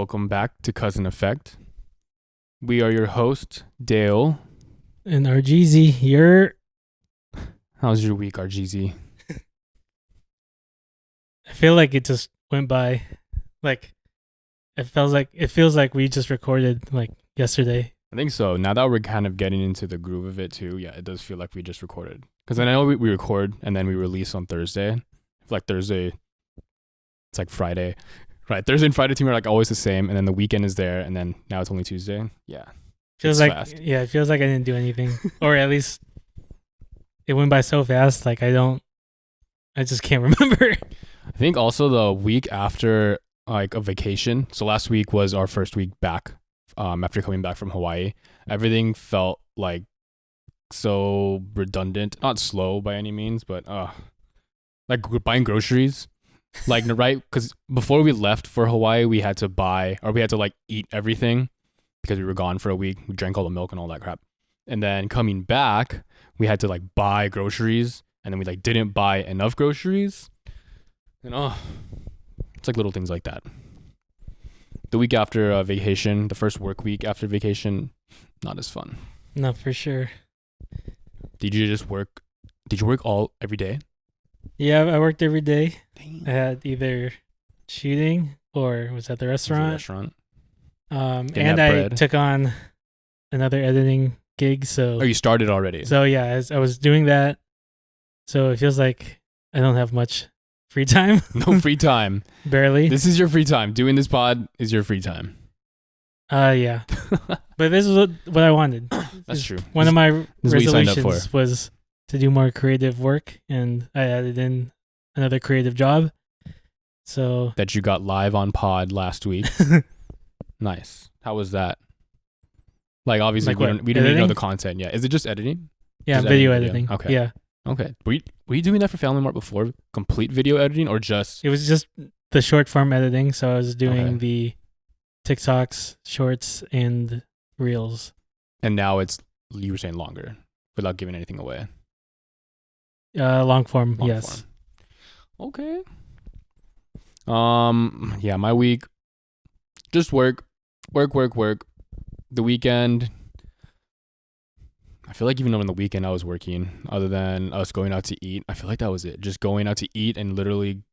Welcome back to Cousin Effect. We are your host, Dale. And RGZ, How's your week, RGZ? I feel like it just went by. Like it feels like we just recorded like yesterday. I think so. Now that we're kind of getting into the groove of it too, yeah, it does feel like we just recorded. Because I know we record and then we release on Thursday. Like Thursday, it's like Friday. Right, Thursday and Friday team are like always the same, and then the weekend is there, and then now it's only Tuesday. Yeah, Feels it's like fast. Yeah, it feels like I didn't do anything, or at least it went by so fast. Like I just can't remember. I think also the week after like a vacation. So last week was our first week back. After coming back from Hawaii, everything felt like so redundant. Not slow by any means, but like buying groceries. Like right, because before we left for Hawaii, we had to like eat everything because we were gone for a week. We drank all the milk and all that crap, and then coming back, we had to like buy groceries, and then we like didn't buy enough groceries, and it's like little things like that. The week after vacation, the first work week after vacation, not as fun. No, for sure. Did you work every day? Yeah, I worked every day. Dang. I had either shooting or was at the restaurant. Getting And that I bread. took on another editing gig. So Oh, you started already. So yeah, as I was doing that, so it feels like I don't have much free time. No free time. Barely. This is your free time. Doing this pod is your free time. Yeah. But this is what I wanted. That's true. One of my This is what you signed up resolutions for. was to do more creative work, and I added in another creative job. So That you got live on pod last week. Nice. How was that? Like obviously Like we what, don't really know editing? the content yet. Is it just editing? yeah, Just video editing editing. video. Okay. Yeah. Okay. Were you doing that for Family Mart before? Complete video editing or just It was just the short form editing, so I was doing Okay. the TikToks, shorts, and reels. and now it's you were saying longer without giving anything away? Long form, Long yes. form. Okay. Yeah, my week just work. The weekend, I feel like even on the weekend I was working, other than us going out to eat. I feel like that was it. Just going out to eat and literally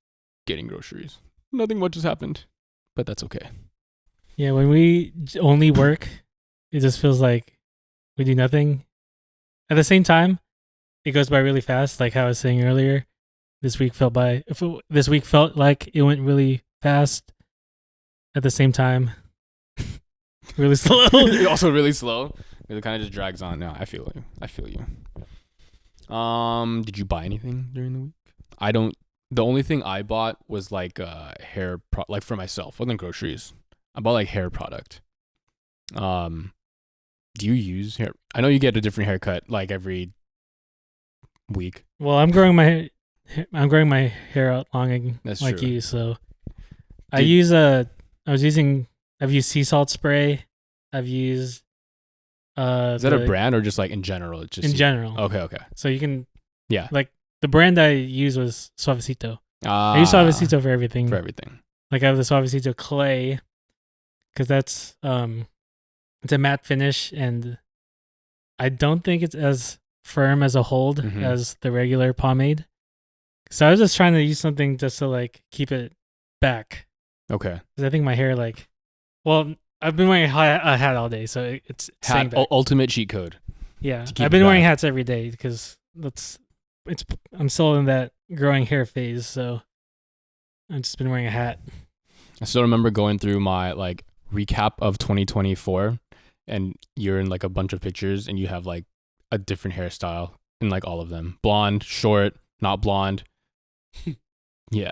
getting groceries. Nothing much has happened, but that's okay. Yeah, when we only work, it just feels like we do nothing. At the same time, it goes by really fast. Like how I was saying earlier, this week felt like it went really fast. At the same time, really slow. Also really slow. It kind of just drags on. No, I feel you. Did you buy anything during the week? The only thing I bought was like like for myself, wasn't groceries. I bought like hair product. Do you use hair? I know you get a different haircut like every week. Well, I'm growing my hair out long That's like true. you. So Did- I've used sea salt spray. I've used Is that a brand or just like in general? It's just in general. Okay. So you can Yeah. like the brand I used was Suavecito. I I use Suavecito for everything. for everything. Like I have the Suavecito clay because that's it's a matte finish, and I don't think it's as firm as a hold Mhm. as the regular pomade. So I was just trying to use something just to like keep it back, Okay. because I think my hair I've been wearing a hat all day, so it's staying back. Ultimate cheat code. Yeah, to keep I've been it wearing back. hats every day because I'm still in that growing hair phase, so I've just been wearing a hat. I still remember going through my like recap of 2024, and you're in like a bunch of pictures, and you have like a different hairstyle in like all of them: blonde, short, not blonde. Yeah,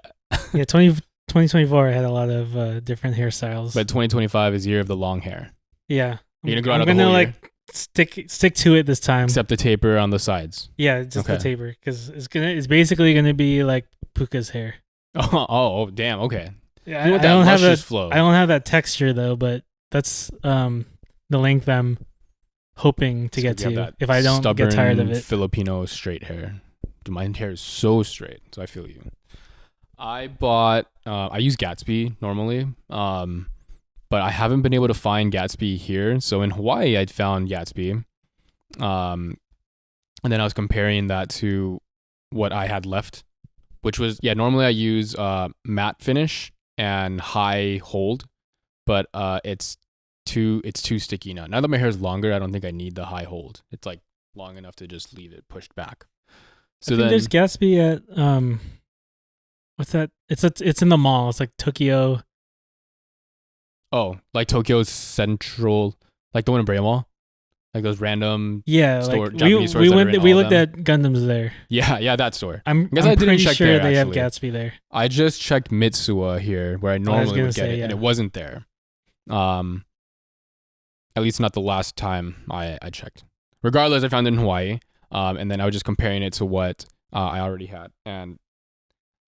Yeah, 2024 I had a lot of different hairstyles. but 2025 is year of the long hair, yeah, You're gonna grow I'm out the gonna whole like year? stick to it this time. except the taper on the sides. Yeah, just the Okay. taper, because it's basically gonna be like Puka's hair. Oh, damn. Okay. Yeah, You want I that don't have luscious that. flow. I don't have that texture though, but that's the length I'm hoping to So get you have to that if I don't get tired of stubborn it. Filipino straight hair. Dude, my hair is so straight, so I feel you. I bought. I use Gatsby normally, but I haven't been able to find Gatsby here. So in Hawaii, I'd found Gatsby. And then I was comparing that to what I had left, which was, normally I use matte finish and high hold, but it's too sticky now. Now that my hair is longer, I don't think I need the high hold. It's like long enough to just leave it pushed back. So I think there's Gatsby at what's that? It's in the mall. It's like Tokyo. Oh, like Tokyo Central, like the one in Bray Mall, like those random store, like Japanese stores. We looked at Gundams there. Yeah, that store. I'm pretty sure they have Gatsby there. I just checked Mitsuwa here, where I normally would get it, and it wasn't there. At least not the last time I checked. Regardless, I found it in Hawaii, and then I was just comparing it to what I already had, and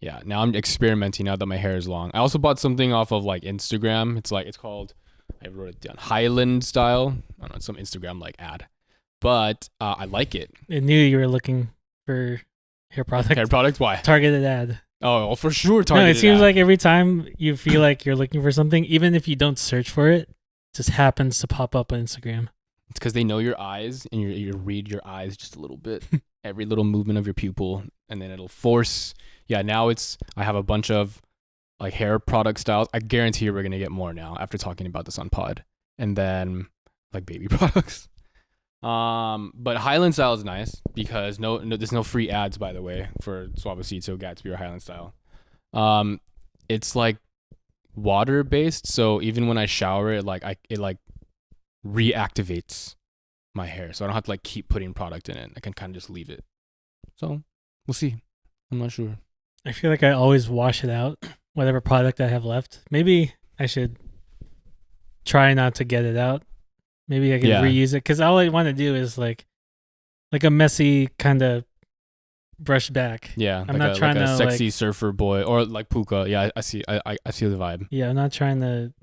yeah, now I'm experimenting now that my hair is long. I also bought something off of like Instagram. It's called, I wrote it down, Highland style. I don't know, it's some Instagram like ad, but I like it. I knew you were looking for hair products. Hair products? Why? Targeted ad. Oh, well, for sure. Targeted. No, it seems ad. like every time you feel like you're looking for something, even if you don't search for it, just happens to pop up on Instagram. It's because they know your eyes, and you read your eyes just a little bit, every little movement of your pupil, and then it'll force. Yeah, now I have a bunch of like hair product styles. I guarantee you we're gonna get more now after talking about this on pod, and then like baby products. But Highland style is nice because no, there's no free ads, by the way, for Suavecito, Gatsby, or Highland style. It's like water based, so even when I shower, it reactivates my hair, so I don't have to like keep putting product in it. I can kind of just leave it. So we'll see. I'm not sure. I feel like I always wash it out, whatever product I have left. Maybe I should try not to get it out. Maybe I can reuse it, because all I want to do is like a messy kind of brush back. Yeah, I'm not trying like a to sexy surfer boy or like Puka. Yeah, I see. I see the vibe. Yeah, I'm not trying to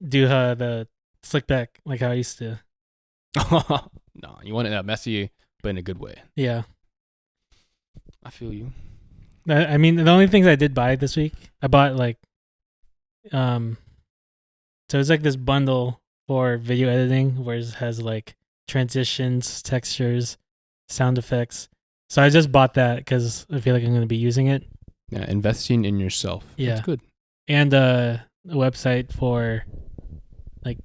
do the slick back like how I used to. No, you want it messy, but in a good way. Yeah, I feel you. I mean, the only things I did buy this week, I bought like, so it's like this bundle for video editing where it has like transitions, textures, sound effects. So I just bought that because I feel like I'm going to be using it. Yeah, investing in yourself. Yeah, that's good. And a website for like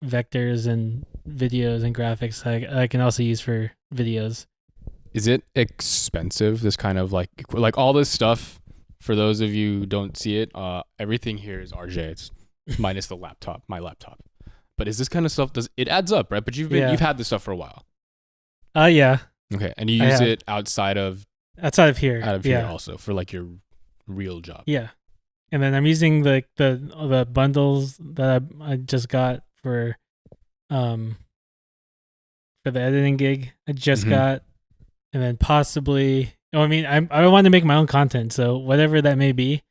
vectors and videos and graphics I can also use for videos. Is it expensive? This kind of like all this stuff. For those of you who don't see it, everything here is RJ. It's minus the laptop, my laptop. But is this kind of stuff? Does it adds up, right? But you've had this stuff for a while. Yeah. Okay, and you use it outside of here. Out of here also for like your real job. Yeah, and then I'm using the bundles that I just got for the editing gig I just got. And then possibly, I want to make my own content, so whatever that may be,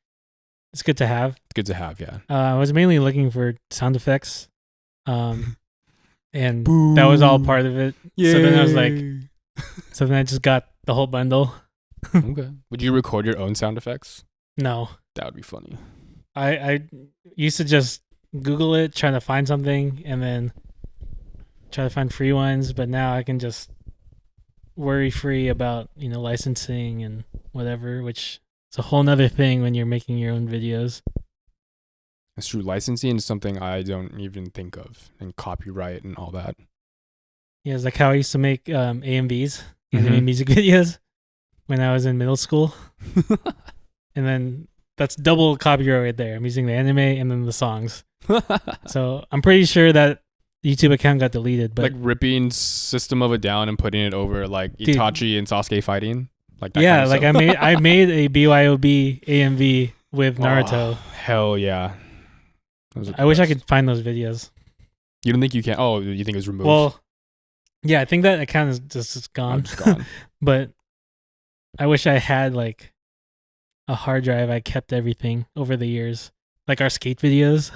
it's good to have. It's good to have, yeah. I was mainly looking for sound effects, and that was all part of it. Yay. So then I was like, then I just got the whole bundle. Okay. Would you record your own sound effects? No. That would be funny. I used to just Google it, trying to find something, and then try to find free ones, but now I can just worry free about licensing and whatever, which is a whole nother thing when you're making your own videos. That's true. Licensing is something I don't even think of, and copyright and all that. Yeah, it's like how I used to make AMVs, anime music videos, when I was in middle school. And then that's double copyright right there. I'm using the anime and then the songs. So I'm pretty sure that YouTube account got deleted, but like ripping System of a Down and putting it over like Itachi and Sasuke fighting, like that. Yeah, kind of like stuff. I made a BYOB AMV with Naruto. Oh, hell yeah! I wish I could find those videos. You don't think you can? Oh, you think it was removed? Well, yeah, I think that account is just gone. Just gone. But I wish I had like a hard drive. I kept everything over the years, like our skate videos.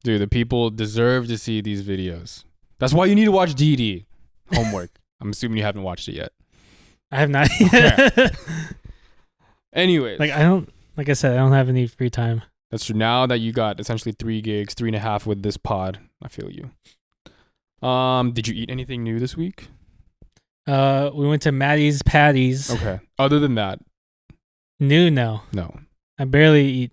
Dude, the people deserve to see these videos. That's why you need to watch DD. Homework. I'm assuming you haven't watched it yet. I have not yet. Anyways. Like I said, I don't have any free time. That's true. Now that you got essentially 3 gigs, 3.5 with this pod, I feel you. Did you eat anything new this week? We went to Matty's Patties. Okay. Other than that, New, no. I barely eat.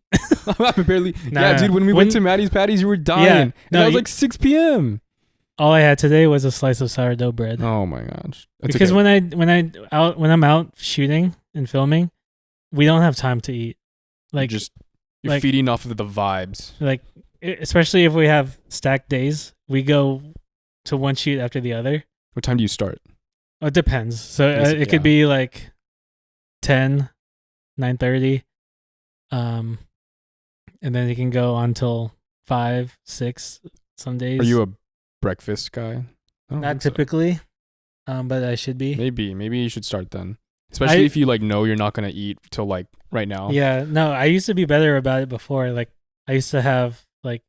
barely. Nah, yeah, dude. When we went to Matty's Patties, you were dying. Yeah, And that was like 6 p.m. All I had today was a slice of sourdough bread. Oh my gosh. That's Because okay. when I'm out shooting and filming, we don't have time to eat. Like you're like- feeding off of the vibes. especially if we have stacked days, we go to one shoot after the other. What time do you start? Oh, it depends. So it could be like 10, 9:30, and then it can go on till 5, 6 some days. Are you a breakfast guy? I don't Not think so. typically, but I should be. Maybe you should start then. Especially if you like know you're not gonna eat till like right now. Yeah, no, I used to be better about it before. Like I used to have like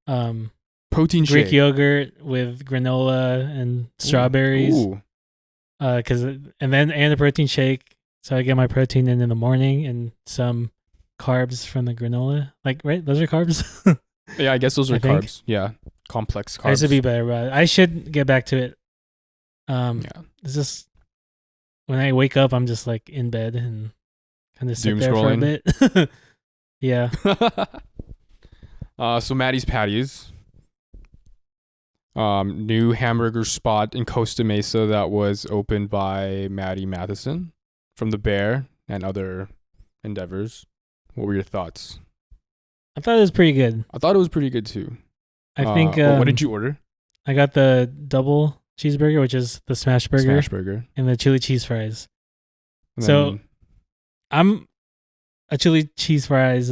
Protein Greek shake. yogurt with granola and strawberries. Ooh. And a protein shake. So I get my protein in the morning and some carbs from the granola. Like, right? Those are carbs. Yeah, I guess those are I think. carbs. Yeah, complex carbs. I used to be better about it. I should get back to it. Yeah. It's just when I wake up, I'm just like in bed and kind of sit Doom there scrolling. for a bit. Yeah. So Matty's Patties, new hamburger spot in Costa Mesa that was opened by Matty Matheson from the Bear and other endeavors. What were your thoughts? I thought it was pretty good. I thought it was pretty good too. I think. What did you order? I got the double cheeseburger, which is the smash burger, Smash burger. and the chili cheese fries. And So then I'm a chili cheese fries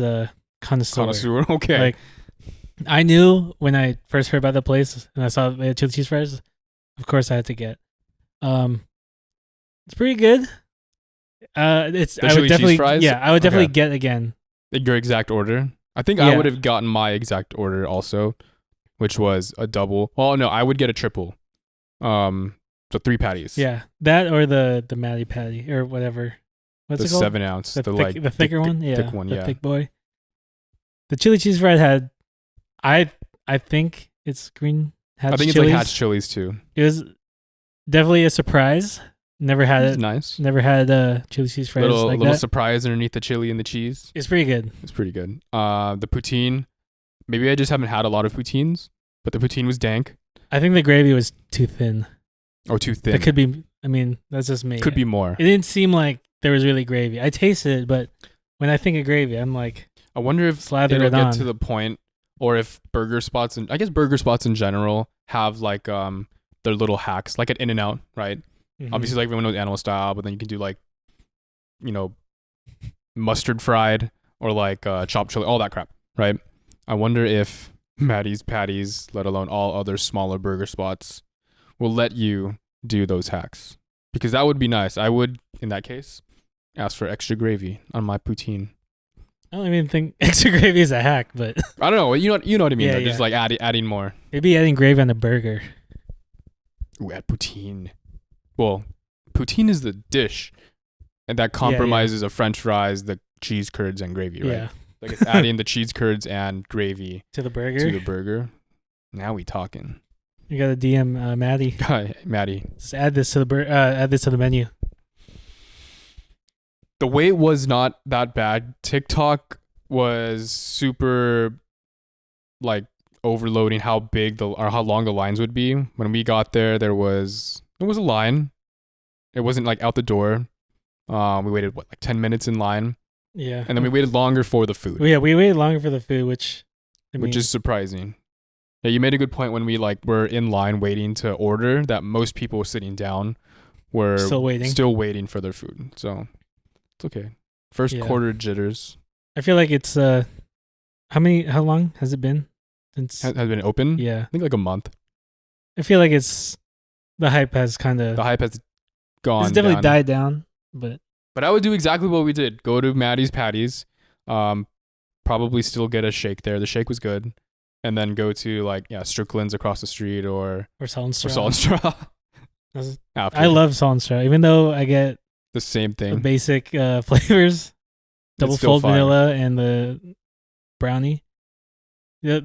connoisseur. connoisseur. Okay. Like I knew when I first heard about the place and I saw they had chili cheese fries, of course I had to get. It's pretty good. The I chili would cheese definitely fries? I would definitely Okay. get again. Your exact order. I think I Yeah. would have gotten my exact order also, which was a double. Well, no, I would get a triple. So 3 patties. Yeah, that or the Matty patty or whatever. What's The it called? 7 ounce. The, The thick, like the thicker thick, one. Yeah, thick one. the Yeah. thick boy. The chili cheese fries had, I think it's green hatch I think it's chilies. like hatch chilies too. It was definitely a surprise. Never had It's it. nice. Never had chili cheese fries like Little that. surprise underneath the chili and the cheese. It's pretty good. It's pretty good. The poutine. Maybe I just haven't had a lot of poutines, but the poutine was dank. I think the gravy was too thin. Or too thin. It could be. I mean, that's just me. Could be more. It didn't seem like there was really gravy. I tasted it, but when I think of gravy, I'm like, I wonder if slather it'll it get on. to the point, or if burger spots and I guess burger spots in general have like their little hacks, like at In-N-Out, right? Mhm. Obviously, like everyone knows animal style, but then you can do like, mustard fried or like chopped chili, all that crap, right? I wonder if Matty's Patties, let alone all other smaller burger spots, will let you do those hacks, because that would be nice. I would, in that case, ask for extra gravy on my poutine. I don't even think extra gravy is a hack, but I don't know. You know what I mean? Yeah, though. Just like adding more. maybe adding gravy on a burger. Ooh, add poutine. Well, poutine is the dish, and that compromises of French fries, the cheese curds, and gravy, right? Yeah, Like it's adding the cheese curds and gravy to the burger. to the burger. Now we talking. You got to DM Matty. Matty. Just add this to the menu. The wait was not that bad. TikTok was super like overloading how big or how long the lines would be. When we got there was a line. It wasn't like out the door. We waited like 10 minutes in line, Yeah, and then we waited longer for the food, we waited longer for the food, which is surprising. Yeah, you made a good point when we like were in line waiting to order that most people sitting down were still waiting. for their food. So it's okay. First Yeah. quarter jitters. I feel like it's how long has it been since? Has been open. Yeah, I think like a month. I feel like the hype has kind of The hype has gone. it's definitely down. died down, but But I would do exactly what we did. Go to Matty's Patties. Probably still get a shake there. The shake was good. And then go to like Strickland's across the street or Salt and Straw. Salt and Straw. After I love Salt and Straw, even though I get the same the thing. basic flavors, double still fold fire. vanilla and the brownie. Yeah,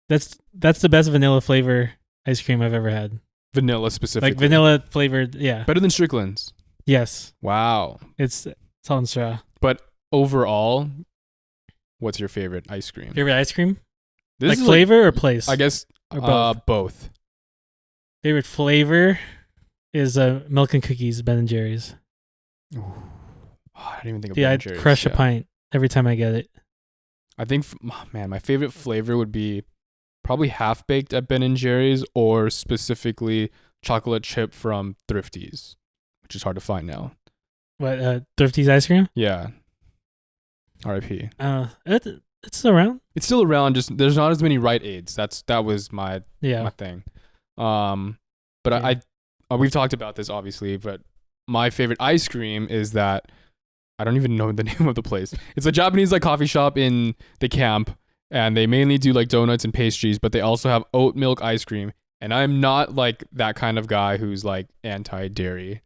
that's the best vanilla flavor ice cream I've ever had. Vanilla specifically. Like vanilla flavored, yeah. Better than Strickland's. Yes. Wow. It's salt and straw. But overall, what's your favorite ice cream? Favorite ice cream? This like is flavor or place? I guess Or both. both. Favorite flavor is milk and cookies, Ben and Jerry's. Ooh. Oh, I didn't even think of Yeah, Ben I'd and Jerry's. crush a pint every time I get it. I think, man, my favorite flavor would be probably half baked at Ben and Jerry's, or specifically chocolate chip from Thrifty's, which is hard to find now. What, Thrifty's ice cream? Yeah. R.I.P. It's still around. It's still around. Just there's not as many Rite Aids. That was my thing. But Yeah. I we've talked about this obviously, but my favorite ice cream is that I don't even know the name of the place. It's a Japanese like coffee shop in the camp, and they mainly do like donuts and pastries, but they also have oat milk ice cream. And I'm not like that kind of guy who's like anti-dairy,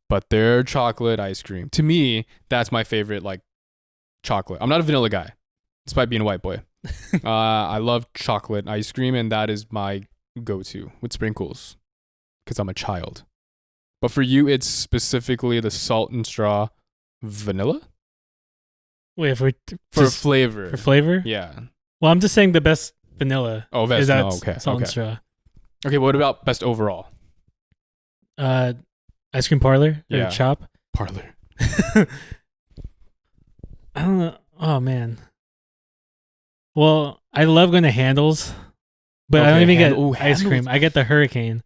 but their chocolate ice cream, to me, that's my favorite like chocolate. I'm not a vanilla guy, despite being a white boy. I love chocolate ice cream, and that is my go-to with sprinkles because I'm a child. But for you, it's specifically the salt and straw vanilla? Wait, For flavor. For flavor? Yeah. Well, I'm just saying the best vanilla Oh, best. is that No, okay. salt Okay. and straw. Okay, what about best overall? Ice cream parlor or Yeah. chop. Parlor. I don't know. Oh man. Well, I love going to Handles, but I don't Okay, even get Ooh, ice Handles. cream. I get the Hurricane.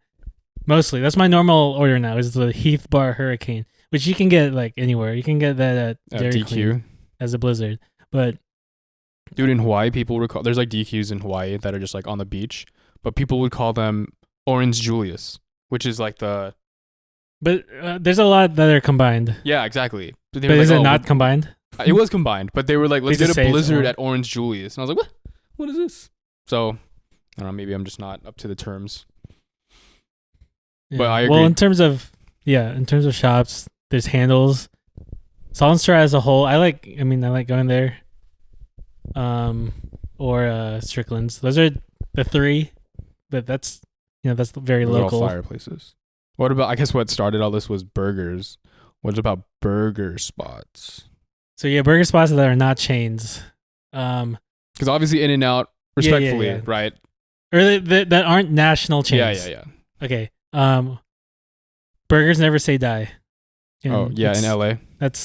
Mostly, that's my normal order now. Is the Heath Bar Hurricane, which you can get like anywhere. You can get that at Dairy DQ. Queen as a Blizzard. But Dude, in Hawaii, people would call, there's like DQs in Hawaii that are just like on the beach, but people would call them Orange Julius, which is like the there's a lot that are combined. yeah, exactly. But But is it not combined? It was combined, but they were like, let's They get just a say it's Blizzard orange. at Orange Julius, and I was like, what? What is this? So I don't know. Maybe I'm just not up to the terms. But I Well, agree. in terms of shops, there's Handles, Salt and Straw as a whole. I like going there. Or Strickland's. Those are the three, but that's very Those are all local. fireplaces. What about? I guess what started all this was burgers. What about burger spots? So yeah, burger spots that are not chains. Because obviously In-N-Out, Yeah, respectfully, yeah. right? Or that aren't national chains. Yeah. Okay. Burgers Never Say Die. Oh yeah, in LA. That's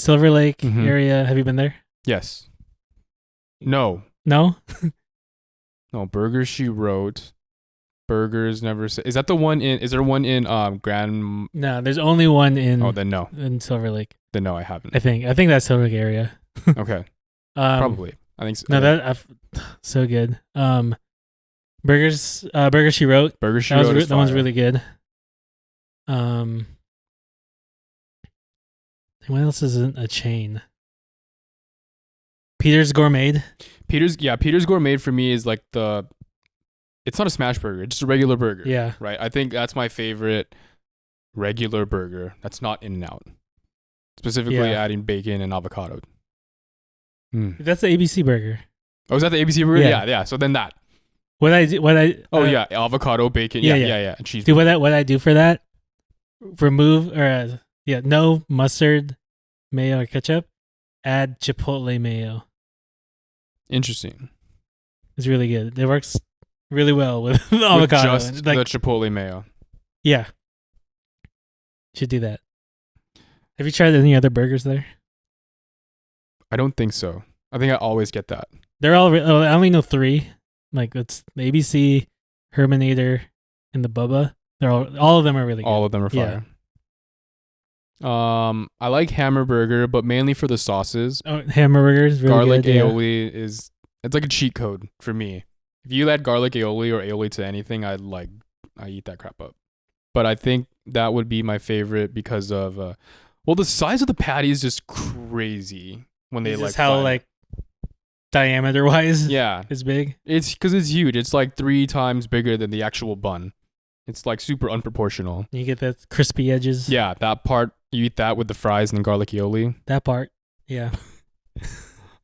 Silver Lake Mhm. area. Have you been there? Yes. No. No. No. Burgers She Wrote. Burgers Never Say. Is that the one in? Is there one in Grand? No. There's only one in. Oh, then no. in Silver Lake. Then no, I haven't. I think that's Silver Lake area. Okay. Probably. I think so. No, so good. Burgers She Wrote. Burgers She That Wrote. was that one's really good. What else isn't a chain? Peter's Gourmet. Peter's Gourmet for me is like it's not a smash burger, it's just a regular burger. Yeah. Right? I think that's my favorite regular burger that's not In-N-Out. Specifically Yeah. adding bacon and avocado. That's the ABC burger. Oh, is that the ABC burger? Yeah. Yeah. So then that. Yeah, Avocado, bacon. yeah, Yeah. And cheese. Dude, what I do for that? No mustard, mayo, or ketchup. Add chipotle mayo. Interesting. It's really good. It works really well with avocado. With just the chipotle mayo. Yeah. Should do that. Have you tried any other burgers there? I don't think so. I think I always get that. They're all. I only know three. Like it's the ABC, Herminator, and the Bubba. They're all of them are really good. All of them are fire. I like Hammerburger, but mainly for the sauces. Oh, hamburger is really Garlic good. aioli it's like a cheat code for me. If you add garlic aioli or aioli to anything, I eat that crap up. But I think that would be my favorite because of the size of the patty is just crazy when they Is like this how fry it. like diameter wise? Yeah. It's big. It's because it's huge. It's like 3 times bigger than the actual bun. It's like super unproportional. You get the crispy edges. Yeah, that part, you eat that with the fries and garlic aioli. That part. Yeah.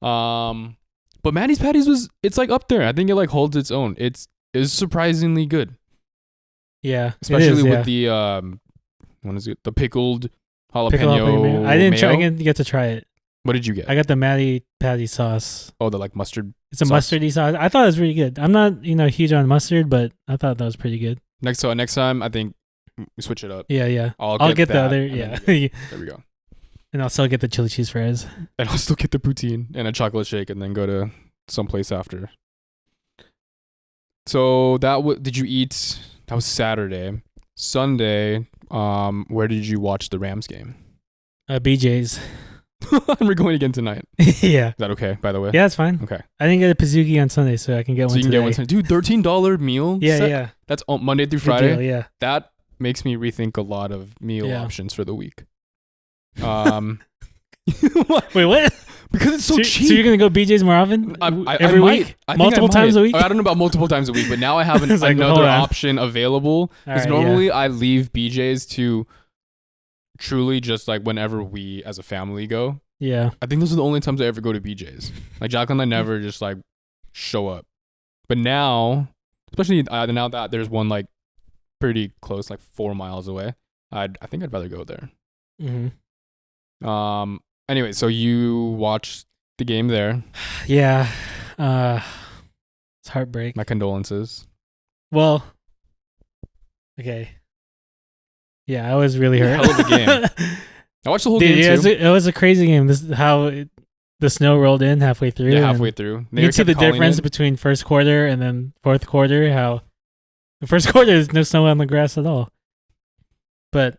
But Matty's Patties it's like up there. I think it like holds its own. It's surprisingly good, Yeah, especially it is, with the what is it? The pickled jalapeno. pickle jalapeno. I mayo. didn't get to try it. What did you get? I got the Matty Patty sauce. Oh, the like mustard. It's a sauce? mustardy sauce. I thought it was really good. I'm not, huge on mustard, but I thought that was pretty good. Next time, I think we switch it up. Yeah. I'll get the that, other. and Yeah. then there we go. And I'll still get the chili cheese fries. And I'll still get the poutine and a chocolate shake, and then go to someplace after. So did you eat? That was Saturday. Sunday. Where did you watch the Rams game? BJ's. And we're going again tonight. Yeah. Is that okay? By the way. Yeah, it's fine. Okay. I didn't get a Pizookie on Sunday, so I can get one. So you can today. get one tonight, dude. $13 meal. Yeah, set? yeah. That's Monday through Good Friday. deal, yeah. That makes me rethink a lot of meal options for the week. Wait, what? Because it's so cheap. So you're gonna go BJ's more often? Every week? Multiple times a week? I don't know about multiple times a week, but now I have another option available. Because normally I leave BJ's to truly just like whenever we as a family go. Yeah. I think those are the only times I ever go to BJ's. Like Jacqueline and I never just like show up. But now, especially now that there's one like pretty close, like 4 miles away, I think I'd rather go there. Mm-hmm. Anyway, so you watched the game there. Yeah. It's heartbreak. My condolences. Well, okay. Yeah, I was really hurt. Hell of a game. I watched the whole game too. It was a crazy game. This is how the snow rolled in halfway through. Yeah, halfway through. You can see the difference between first quarter and then fourth quarter. How the first quarter there's no snow on the grass at all. But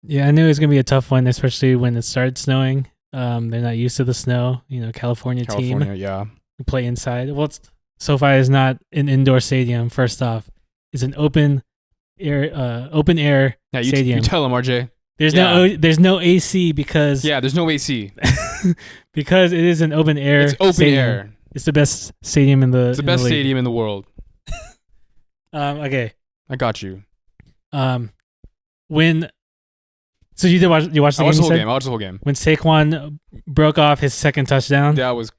yeah, I knew it was gonna be a tough one, especially when it started snowing. They're not used to the snow. California team. Yeah. We play inside. Well, SoFi is not an indoor stadium. First off, it's an open air stadium. You tell them, RJ. There's no AC because there's no AC because it is an open air. It's open stadium. air. It's the best stadium in the. It's the best stadium in the world. Okay. I got you. So you watch the game? I watched the whole game. When Saquon broke off his second touchdown. That was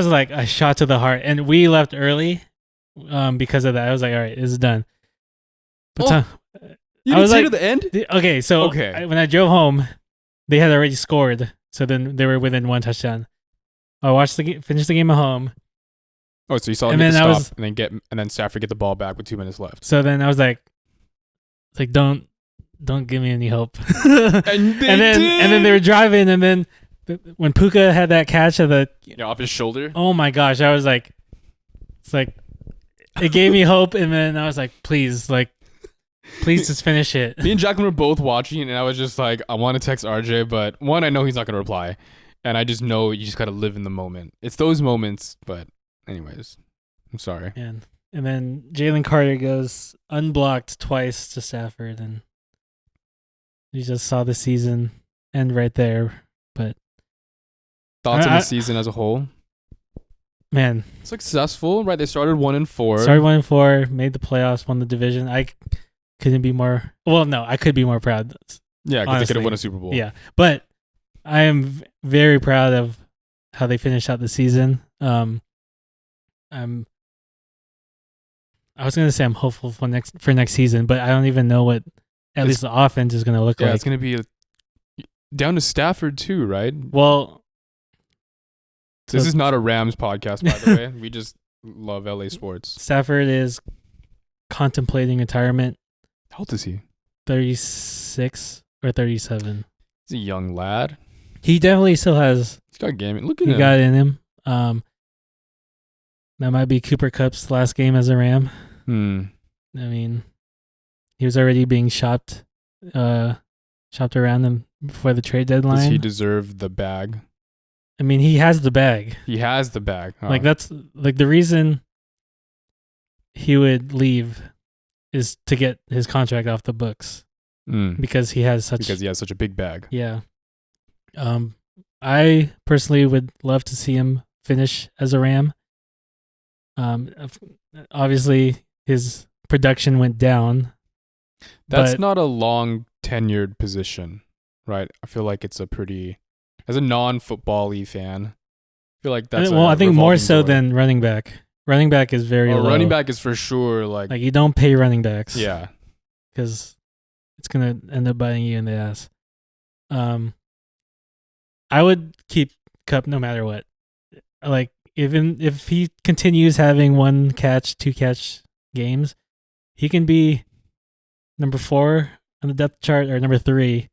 like a shot to the heart, and we left early, because of that. I was like, all right, this is done. But you didn't say to the end? Okay, so when I drove home, they had already scored, so then they were within one touchdown. I watched finished the game at home. Oh, so you saw him get the stop, and then Stafford get the ball back with 2 minutes left. So then I was like, don't give me any hope. And then they were driving, and then when Puka had that catch of the off his shoulder. Oh my gosh, I was like, it's like it gave me hope, and then I was like, please just finish it. Me and Jacqueline were both watching, and I was just like, I want to text RJ, but one, I know he's not gonna reply, and I just know you just gotta live in the moment. It's those moments, but anyways, I'm sorry. And then Jalen Carter goes unblocked twice to Stafford, and you just saw the season end right there. But thoughts on the season as a whole? Man, successful, right? They started 1-4. Started 1-4, made the playoffs, won the division. I couldn't be more. Well, no, I could be more proud. Yeah, because they could have won a Super Bowl. Yeah, but I am very proud of how they finished out the season. I was gonna say I'm hopeful for next season, but I don't even know what at least the offense is gonna look like. Yeah, it's gonna be down to Stafford too, right? Well, this is not a Rams podcast, by the way. We just love LA sports. Stafford is contemplating retirement. How old is he? 36 or 37. He's a young lad. He definitely still has. He's got game. Look at him. He got it in him. That might be Cooper Kupp's last game as a Ram. I mean, he was already being shopped around him before the trade deadline. Does he deserve the bag? I mean, he has the bag. He has the bag. Huh? Like that's like the reason he would leave is to get his contract off the books because he has such a big bag. Yeah. I personally would love to see him finish as a Ram. Obviously his production went down. That's not a long tenured position, right? I feel like it's a pretty, as a non-football-y fan, feel like that's I think more revolving so door. than running back. Running back is very low. Running back is for sure like you don't pay running backs. yeah. Because it's gonna end up biting you in the ass. I would keep Cup no matter what. Like even if he continues having 1 catch, 2 catch games, he can be number 4 on the depth chart or number 3,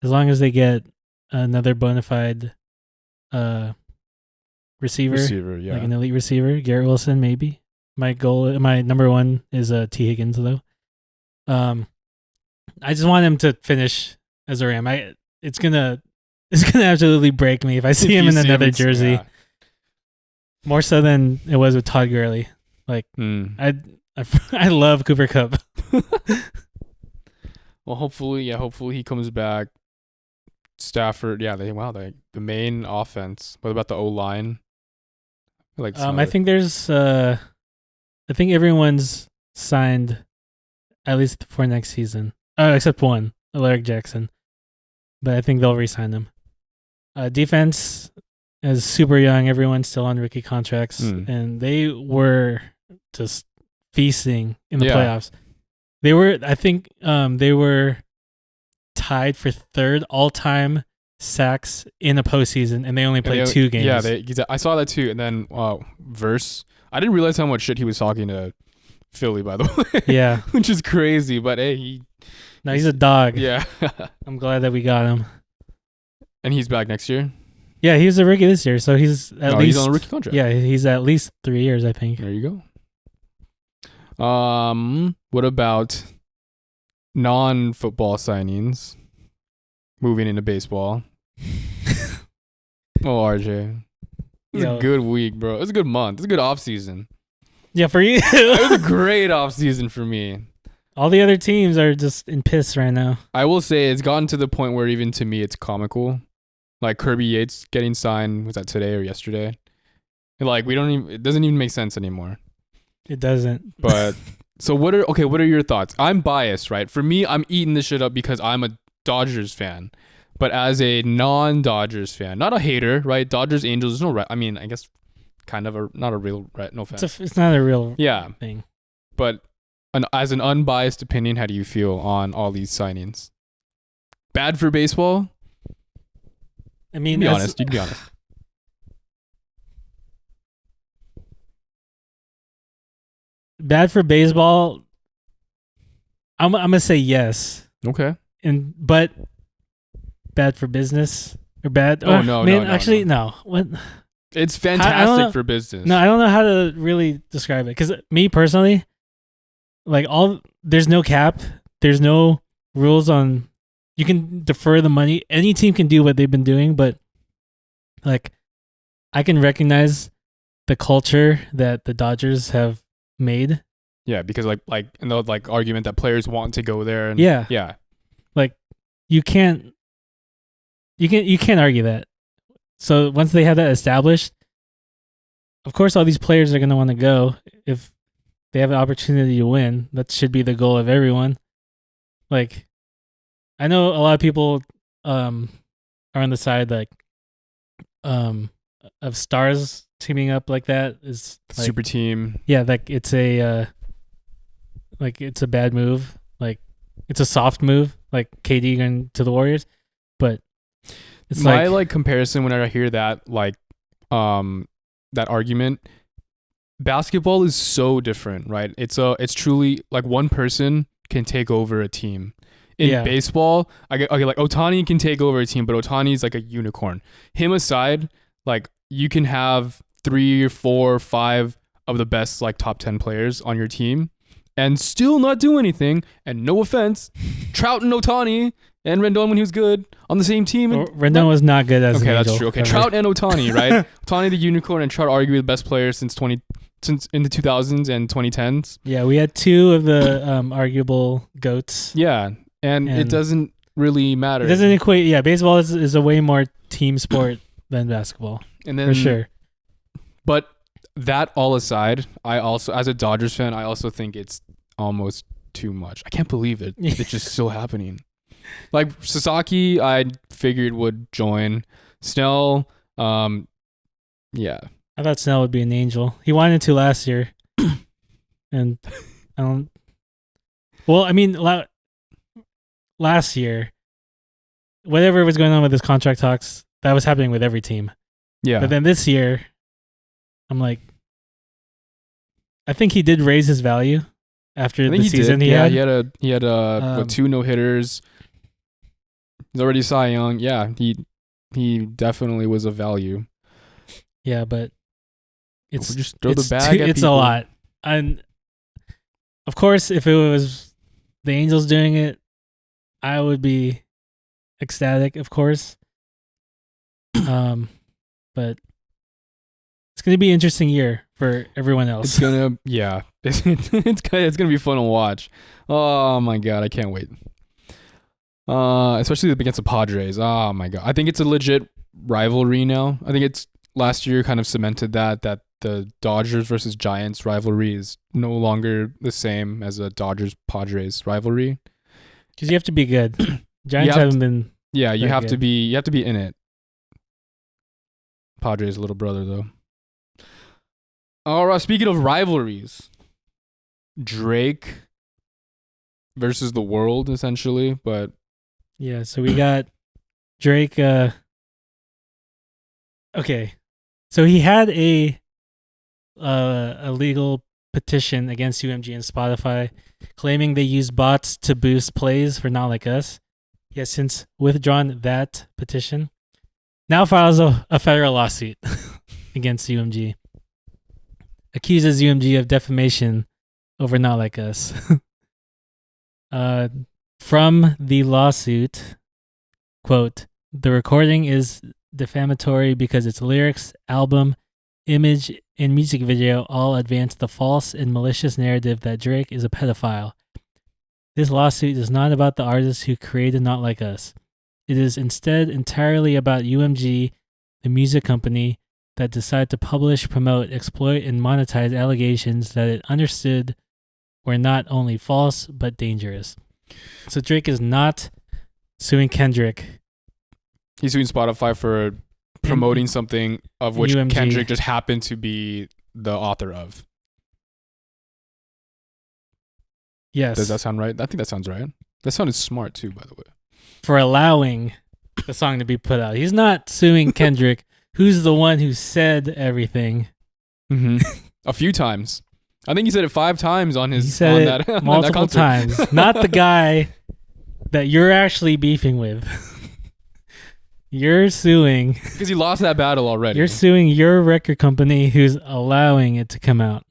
as long as they get another bona fide receiver, Yeah. like an elite receiver. Garrett Wilson, maybe. My number 1 is T Higgins though. I just want him to finish as a Ram. It's gonna absolutely break me if I see him in another jersey. Yeah. More so than it was with Todd Gurley. Like I love Cooper Kupp. Well, hopefully he comes back. Stafford, the main offense. What about the O-line? I think there's I think everyone's signed at least for next season. Except one, Alaric Jackson. But I think they'll re-sign him. Defense is super young. Everyone's still on rookie contracts, and they were just feasting in the playoffs. They were, I think, they were tied for 3rd all-time sacks in a postseason, and they only played 2 games. Yeah, I saw that too. And then Verse, I didn't realize how much shit he was talking to Philly, by the way. Yeah, which is crazy. But hey, he's a dog. Yeah, I'm glad that we got him. And he's back next year. Yeah, he was a rookie this year, so he's at least he's on a rookie contract. Yeah, he's at least 3 years, I think. There you go. What about non-football signings? Moving into baseball. RJ. It was a good week, bro. It was a good month. It was a good off season. Yeah, for you. It was a great off season for me. All the other teams are just in piss right now. I will say it's gotten to the point where even to me it's comical. Like Kirby Yates getting signed, was that today or yesterday? Like it doesn't even make sense anymore. It doesn't. But so what are your thoughts? I'm biased, right? For me, I'm eating this shit up because I'm a Dodgers fan. But as a non-Dodgers fan, not a hater, right? Dodgers, Angels, there's no I mean, I guess kind of not a real no offense. It's not a real thing. But as an unbiased opinion, how do you feel on all these signings? Bad for baseball? I mean, be honest. You can be honest. Bad for baseball. I'm gonna say yes. Okay. But bad for business or bad? Oh no, man, no, actually no. What? It's fantastic for business. No, I don't know how to really describe it because me personally, like there's no cap, there's no rules on. You can defer the money. Any team can do what they've been doing, but like I can recognize the culture that the Dodgers have made. Yeah, because like in the argument that players want to go there. And yeah. Like you can't argue that. So once they have that established, of course all these players are going to want to go if they have an opportunity to win. That should be the goal of everyone. Like I know a lot of people are on the side of stars teaming up like that is like, super team. Yeah, like it's a bad move. Like it's a soft move, like KD going to the Warriors. But it's my comparison whenever I hear that that argument, basketball is so different, right? It's truly like one person can take over a team. In baseball, like Ohtani can take over a team, but Ohtani's like a unicorn. Him aside, like you can have 3 or 4 or 5 of the best like top 10 players on your team and still not do anything. And no offense, Trout and Ohtani and Rendon when he was good on the same team. Rendon was not good as an that's Angel, true. Okay, Trout and Ohtani, right? Ohtani the unicorn and Trout arguably the best player since in the 2000s and 2010s. Yeah, we had 2 of the arguable GOATs. Yeah. And it doesn't really matter. It doesn't equate. Yeah, baseball is a way more team sport than basketball. And then, for sure. But that all aside, I also, as a Dodgers fan, I also think it's almost too much. I can't believe it. It's just still happening. Like Sasaki, I figured would join. Snell, Yeah. I thought Snell would be an angel. He wanted to last year, and I don't. Well, I mean, last year, whatever was going on with his contract talks, that was happening with every team. Yeah. But then this year, I'm like, I think he did raise his value after the season he had. He had what, 2 no-hitters. He's already Cy Young. Yeah, he definitely was a value. Yeah, but it's just throw the bag at it's people. a lot. And of course, if it was the Angels doing it, I would be ecstatic, of course. But it's going to be an interesting year for everyone else. It's gonna be fun to watch. Oh my god, I can't wait. Especially against the Padres. Oh my god, I think it's a legit rivalry now. I think it's last year kind of cemented that the Dodgers versus Giants rivalry is no longer the same as a Dodgers Padres rivalry. Because you have to be good. Giants haven't been. Yeah, you have to be. You have to be in it. Padres' little brother, though. All right. Speaking of rivalries, Drake versus the world, essentially. But yeah, so we got Drake. Okay, so he had a legal petition against UMG and Spotify, claiming they use bots to boost plays for Not Like Us. He has since withdrawn that petition. Now files a federal lawsuit against UMG. Accuses UMG of defamation over Not Like Us. From the lawsuit, quote, "The recording is defamatory because its lyrics, album, image, and music video all advance the false and malicious narrative that Drake is a pedophile. This lawsuit is not about the artists who created Not Like Us. It is instead entirely about UMG, the music company that decided to publish, promote, exploit, and monetize allegations that it understood were not only false but dangerous." So Drake is not suing Kendrick. He's suing Spotify for promoting something of which UMG. Kendrick just happened to be the author of. Yes. Does that sound right? I think that sounds right. That sounded smart too, by the way. For allowing the song to be put out. He's not suing Kendrick, who's the one who said everything. Mm-hmm. A few times. I think he said it 5 times on his. He said it multiple times. Not the guy that you're actually beefing with. You're suing because he lost that battle already. You're suing your record company who's allowing it to come out.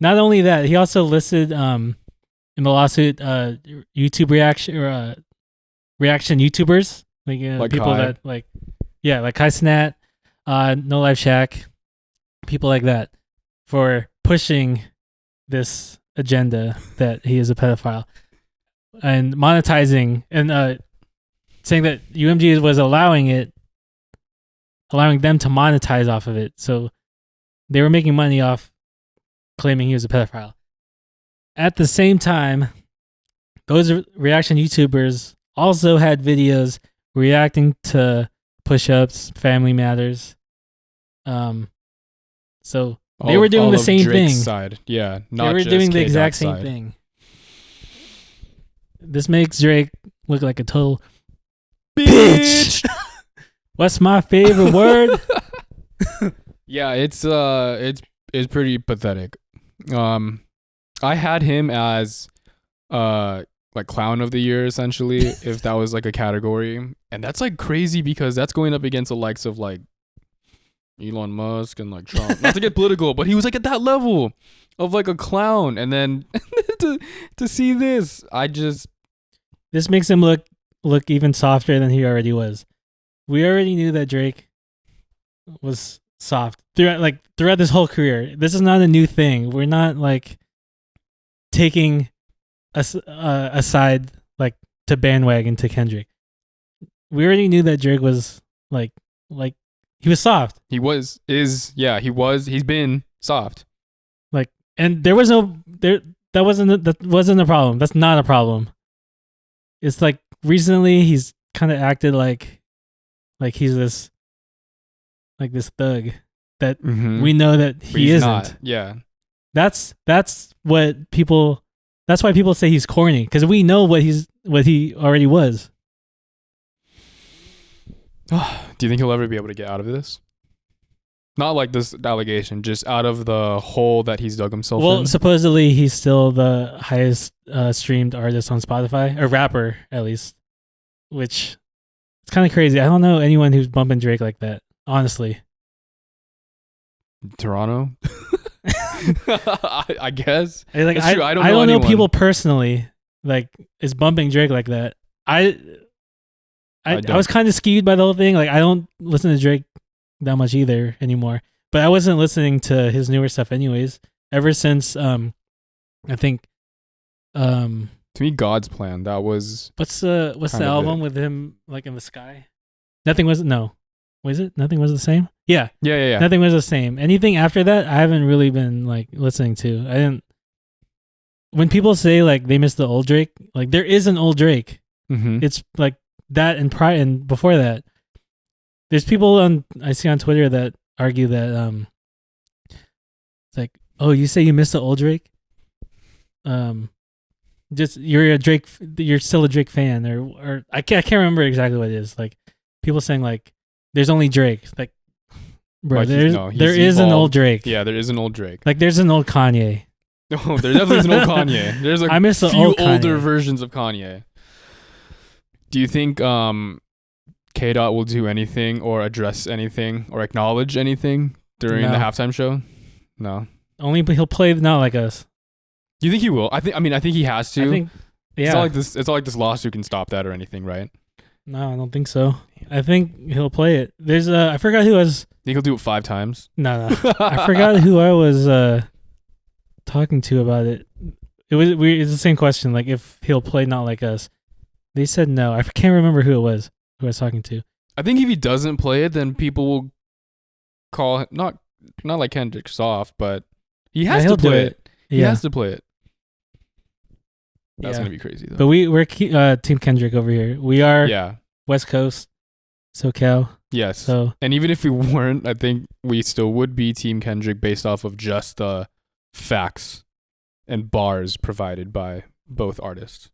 Not only that, he also listed in the lawsuit YouTube reaction YouTubers, like people Kai. that like Kai Cenat, No Life Shack, people like that, for pushing this agenda that he is a pedophile and monetizing and saying that UMG was allowing them to monetize off of it. So they were making money off claiming he was a pedophile. At the same time, those reaction YouTubers also had videos reacting to push-ups, Family Matters. So they were doing the same Drake's thing. Side. Yeah, they were doing the exact same thing. This makes Drake look like a total bitch. What's my favorite word? Yeah, it's pretty pathetic. I had him as like clown of the year essentially, if that was like a category, and that's like crazy because that's going up against the likes of like Elon Musk and like Trump. Not to get political, but he was like at that level of like a clown, and then to see this, this makes him look even softer than he already was. We already knew that Drake was soft throughout this whole career. This is not a new thing. We're not like taking a side like to bandwagon to Kendrick. We already knew that Drake was like he was soft. He's been soft. Like, and that wasn't a problem. That's not a problem. It's like recently he's kind of acted like he's this like this thug that Mhm. we know that But he he's isn't. not. Yeah. That's what people. That's why people say he's corny, because we know what he already was. Do you think he'll ever be able to get out of this? Not like this allegation, just out of the hole that he's dug himself Well, in. supposedly he's still the highest streamed artist on Spotify, or rapper at least, which it's kind of crazy. I don't know anyone who's bumping Drake like that, honestly. Toronto. I guess. Like, That's true. I don't know anyone. people personally like is bumping Drake like that. I was kind of skewed by the whole thing. Like, I don't listen to Drake that much either anymore. But I wasn't listening to his newer stuff anyways. Ever since I think To me, God's Plan. That was what's the album with him like in the sky? Nothing was Nothing Was the Same? Yeah. Yeah. Nothing Was the Same. Anything after that, I haven't really been like listening to. I didn't. When people say like they miss the old Drake, like there is an old Drake. Mm-hmm. It's like that and prior and before that. There's people I see on Twitter that argue that it's like, oh, you say you miss the old Drake? Just you're still a Drake fan, or I can't remember exactly what it is. Like people saying like there's only Drake. Like, bro, Like there is an old Drake. Yeah, there is an old Drake. Like there's an old Kanye. Oh, there definitely is an old Kanye. There's I miss the few old older Kanye. versions of Kanye. Do you think K Dot will do anything or address anything or acknowledge anything during the No. halftime show? No. Only he'll play Not Like Us. Do you think he will? I think he has to. I think, yeah. It's not like this lawsuit can stop that or anything, right? No, I don't think so. I think he'll play it. There's I forgot who I was. Think he'll do it 5 times? No. I forgot who I was talking to about it. It's the same question. Like if he'll play Not Like Us. They said no. I can't remember who it was who I was talking to. I think if he doesn't play it, then people will call him not like Kendrick soft, but he has to play it. He has to play it. That's gonna be crazy though. But we're Team Kendrick over here. We are West Coast, SoCal. Yes. So and even if we weren't, I think we still would be Team Kendrick based off of just the facts and bars provided by both artists.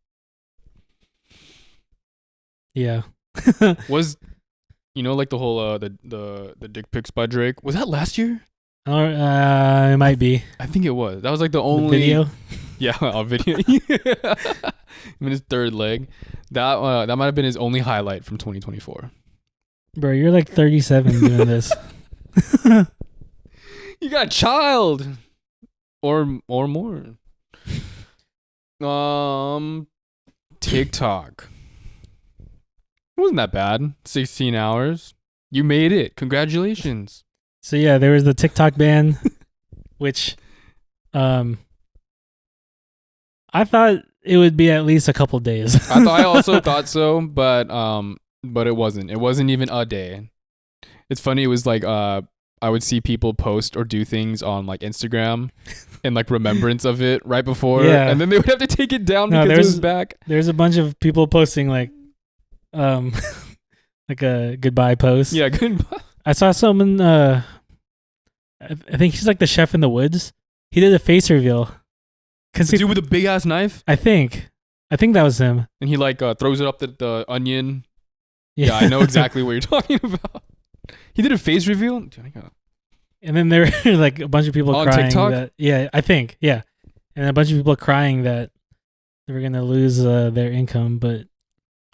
yeah. Was like the whole the dick pics by Drake? Was that last year? It might be. I think it was. That was like the only video. Yeah, a video. In his third leg. That might have been his only highlight from 2024. Bro, you're like 37 doing this. You got a child, or more. TikTok. It wasn't that bad. 16 hours. You made it. Congratulations. So yeah, there was the TikTok ban, which, I thought it would be at least a couple days. I also thought so, but it wasn't. It wasn't even a day. It's funny. It was like I would see people post or do things on like Instagram in like remembrance of it right before, and then they would have to take it down because it was back. There's a bunch of people posting like like a goodbye post. Yeah, goodbye. I saw someone. I think he's like the chef in the woods. He did a face reveal. The dude with a big ass knife. I think that was him. And he like throws it up the onion. Yeah, I know exactly what you're talking about. He did a face reveal. And then there were like a bunch of people on crying. TikTok? I think, and a bunch of people crying that they were gonna lose their income. But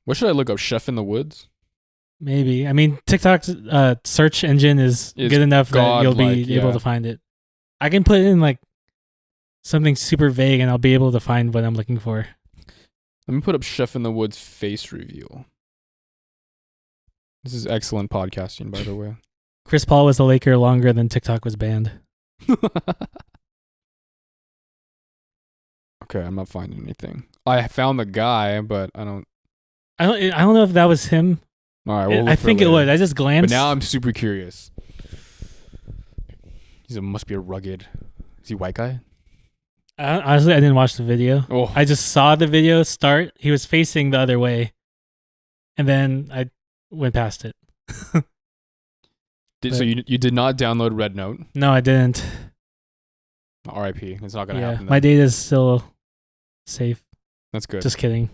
what should I look up? Chef in the Woods. Maybe. I mean, TikTok's search engine is good enough that you'll be able to find it. I can put in like something super vague and I'll be able to find what I'm looking for. Let me put up Chef in the Woods face reveal. This is excellent podcasting, by the way. Chris Paul was a Laker longer than TikTok was banned. Okay, I'm not finding anything. I found the guy, but I don't know if that was him. All right, we'll look I for think it it later. was. I just glanced. But now I'm super curious. Must be a rugged. Is he a white guy? Honestly, I didn't watch the video. Oh, I just saw the video start. He was facing the other way, and then I went past it. So you did not download Red Note. No, I didn't. R.I.P. It's not gonna Yeah, happen. my data is still safe. That's good. Just kidding.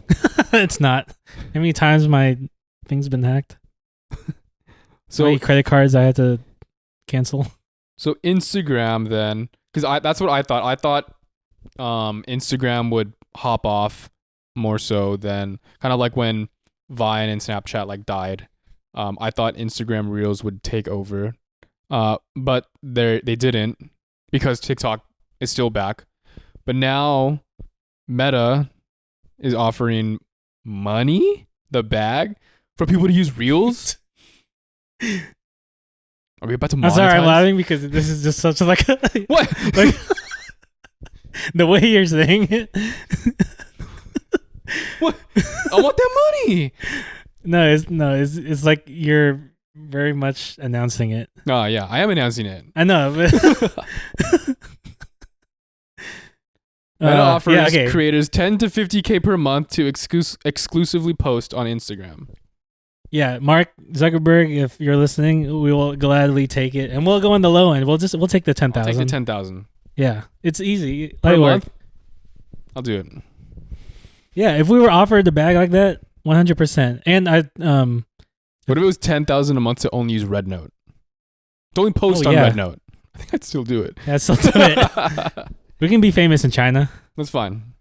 It's not. How many times my thing's been hacked? So how many credit cards I had to cancel? So Instagram then, because that's what I thought. I thought Instagram would hop off more so than kind of like when Vine and Snapchat like died. I thought Instagram Reels would take over, but they didn't because TikTok is still back. But now Meta is offering money, the bag, for people to use Reels. Are we about to monetize? I'm sorry, I'm laughing because this is just such like what? Like the way you're saying it. What? I want that money. No, it's like you're very much announcing it. Oh yeah, I am announcing it. I know, but Meta offers creators 10 to 50K per month to exclusively post on Instagram. Yeah, Mark Zuckerberg, if you're listening, we will gladly take it, and we'll go on the low end. We'll take the 10,000. I'll take the 10,000 Yeah, it's easy. per month. I'll do it. Yeah, if we were offered a bag like that, 100%. And I What if it was 10,000 a month to only use Red Note? To only post on Red Note. I think I'd still do it. Yeah, I'd still do it. We can be famous in China. That's fine.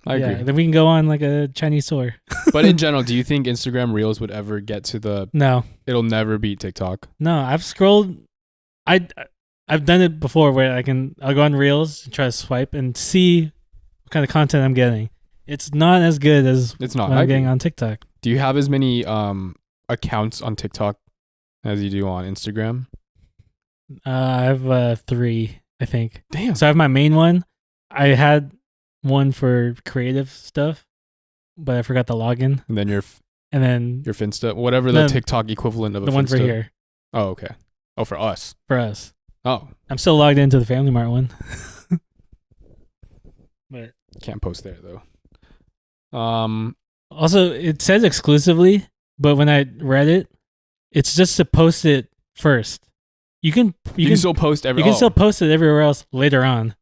I agree. Then we can go on like a Chinese store. But in general, do you think Instagram Reels would ever get to the? No. It'll never beat TikTok. No, I've scrolled. I've done it before where I'll go on Reels and try to swipe and see what kind of content I'm getting. It's not as good as what I'm getting on TikTok. Do you have as many accounts on TikTok as you do on Instagram? I have 3, I think. Damn. So I have my main one. I had one for creative stuff, but I forgot the login. And then your Finsta, whatever the TikTok equivalent of a Finsta. The one for here. Oh, okay. Oh, for us. For us. Oh. I'm still logged into the Family Mart one. But can't post there though. Also, it says exclusively, but when I read it, it's just to post it first. You can still post You can still post it everywhere else later on.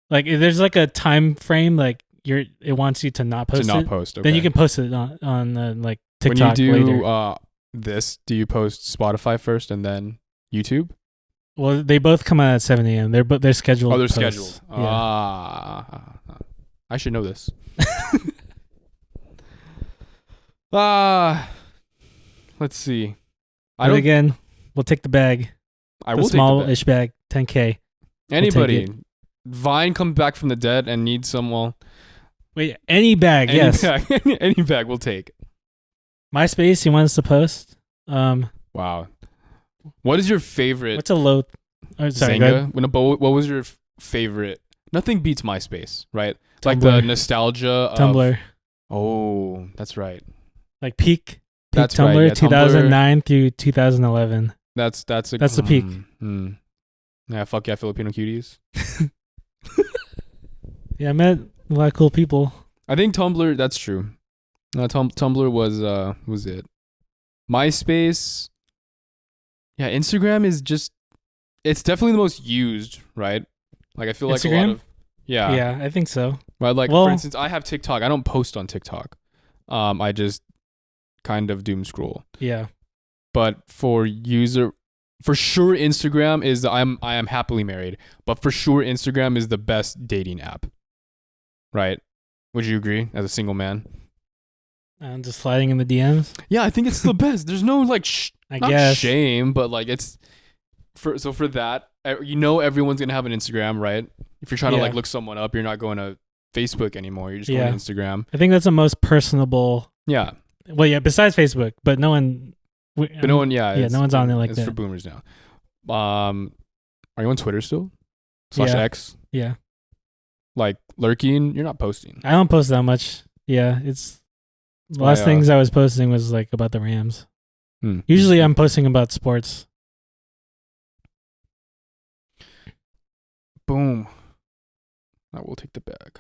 Like if there's like a time frame, like it wants you to not post it. Okay. Then you can post it on like TikTok when you do later. Do you post Spotify first and then YouTube? Well, they both come out at 7 a.m. They're scheduled. Oh, they're posts. scheduled. Yeah. I should know this. Let's see. Again, we'll take the bag. I will take the small-ish bag, 10K. Anybody, Vine comes back from the dead and needs some. Wait, any bag, yes. Any bag we'll take. MySpace, you want us to post? Wow. What is your favorite? What's a low? Oh, sorry, Zynga? What was your favorite? Nothing beats MySpace, right? Tumblr. Like the nostalgia of Tumblr. Oh, that's right. Like peak that's Tumblr, right. Yeah, 2009 through 2011. That's the peak. Yeah, fuck yeah, Filipino cuties. Yeah, I met a lot of cool people. I think Tumblr. That's true. Tumblr was it. MySpace. Yeah, Instagram is just. It's definitely the most used, right? Like I feel like Instagram? a lot of. Yeah. Yeah, I think so. Right, like for instance, I have TikTok. I don't post on TikTok. I just kind of doom scroll. Yeah. But for sure Instagram is I am happily married, but for sure Instagram is the best dating app. Right? Would you agree as a single man? Just sliding in the DMs? Yeah, I think it's the best. There's no like I not guess shame, but like it's for that, everyone's going to have an Instagram, right? If you're trying to like look someone up, you're not going to Facebook anymore. You're just going to Instagram. I think that's the most personable. Yeah. Well, yeah, besides Facebook, but no one. No one's on it like that. It's for boomers now. Are you on Twitter still? /X? Yeah. Like lurking, you're not posting. I don't post that much. Yeah, it's the last things I was posting was like about the Rams. Usually, I'm posting about sports. Boom. I will take the bag.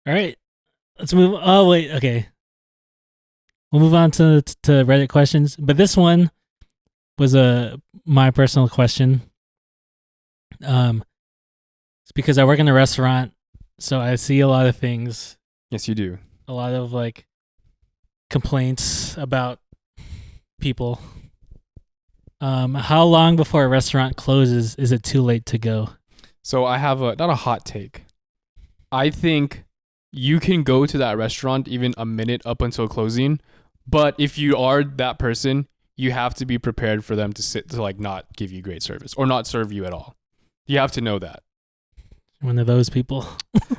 All right, let's move. Oh wait, okay. we'll move on to Reddit questions. But this one was my personal question. It's because I work in a restaurant, so I see a lot of things. Yes, you do. A lot of like complaints about people. How long before a restaurant closes is it too late to go? So I have not a hot take. I think you can go to that restaurant even a minute up until closing, but if you are that person, you have to be prepared for them to like not give you great service or not serve you at all. You have to know that. One of those people.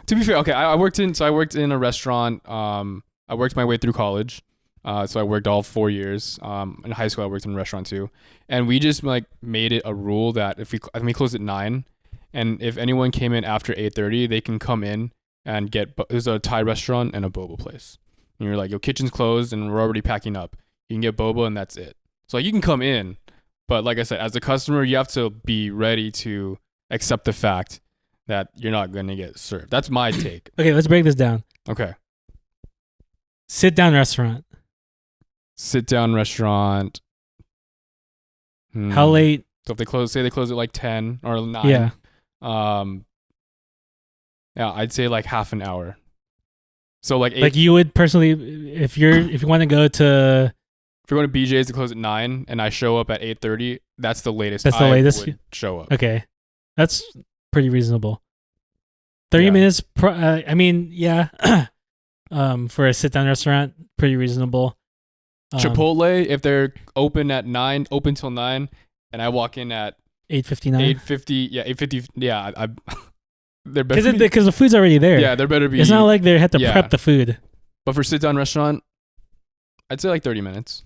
To be fair, okay, I worked in a restaurant. I worked my way through college. So I worked all 4 years. In high school, I worked in a restaurant too, and we just like made it a rule that if we closed at 9, and if anyone came in after 8:30, they can come in and get. There's a Thai restaurant and a boba place. And you're like, your kitchen's closed and we're already packing up. You can get boba and that's it. So like, you can come in, but like I said, as a customer, you have to be ready to accept the fact that you're not gonna get served. That's my take. Okay, let's break this down. Okay. Sit down restaurant. Sit down restaurant. How late? So if they close at like 10 or 9. Yeah. Yeah, I'd say like half an hour. So like 8, like you would personally, if you want to go to, if you're going to BJ's to close at 9 and I show up at 8:30, that's the latest. That's the latest would show up. Okay, that's pretty reasonable. 30 Yeah. minutes. I mean, yeah. For a sit down restaurant, pretty reasonable. Chipotle, if they're open at 9, open till 9, and I walk in at 8:59. 8:50. Yeah, 8:50. Yeah, I there better because the food's already there. Yeah, there better be. It's not like they had to Yeah. prep the food. But for sit down restaurant, I'd say like 30 minutes.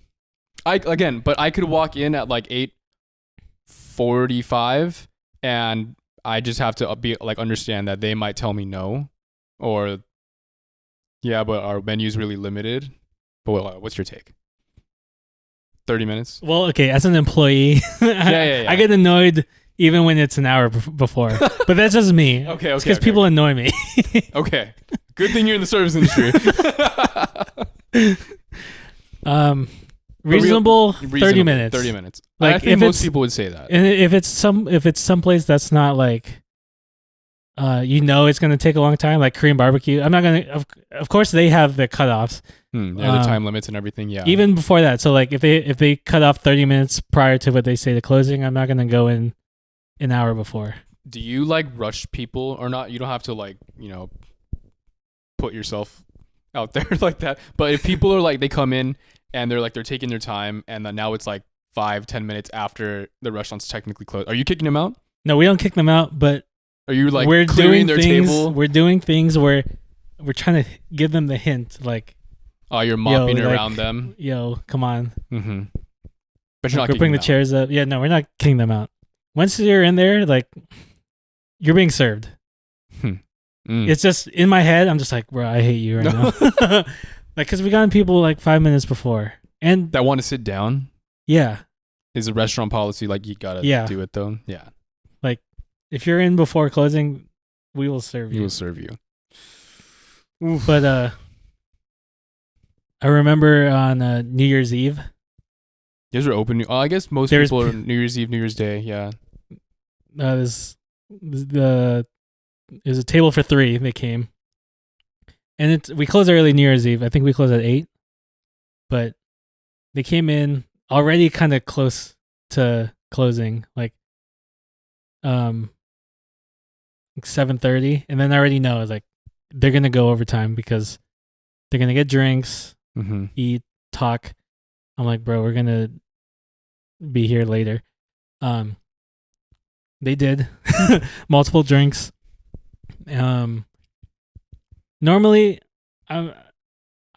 But I could walk in at like 8:45, and I just have to be like understand that they might tell me no, or yeah, but our menu's really limited. But what's your take? 30 minutes. Well, okay, as an employee, Yeah. I get annoyed even when it's an hour before. But that's just me. Okay. Because people annoy me. Okay. Good thing you're in the service industry. Reasonable 30 minutes. 30 minutes. Like, I think most people would say that. And if it's someplace that's not like it's gonna take a long time, like Korean barbecue. I'm not gonna. Of course, they have the cutoffs. The time limits and everything. Yeah. Even before that, so like if they cut off 30 minutes prior to what they say the closing, I'm not gonna go in an hour before. Do you like rush people or not? You don't have to like put yourself out there like that. But if people are like they come in and they're taking their time, and then now it's like 5-10 minutes after the restaurant's technically closed, are you kicking them out? No, we don't kick them out, but are you like clearing their table? We're doing things where we're trying to give them the hint, like, oh, you're mopping around them. Yo, come on. Mm-hmm. But you're not. We're putting the chairs up. Yeah, no, we're not kicking them out. Once you're in there, like, you're being served. It's just in my head. I'm just like, bro, I hate you right now. Like, because we got people like 5 minutes before, and that want to sit down. Yeah. Is a restaurant policy like you gotta do it though? Yeah. Like, if you're in before closing, we will serve you. We will serve you. Oof. But I remember on New Year's Eve. These are open. I guess most people are New Year's Eve, New Year's Day. Yeah. There's a table for 3. They came, and we closed early New Year's Eve. I think we closed at 8, but they came in already kind of close to closing, like 7:30, and then I already know like they're gonna go overtime because they're gonna get drinks, eat, talk. I'm like, bro, we're gonna be here later. They did multiple drinks. Normally, I'm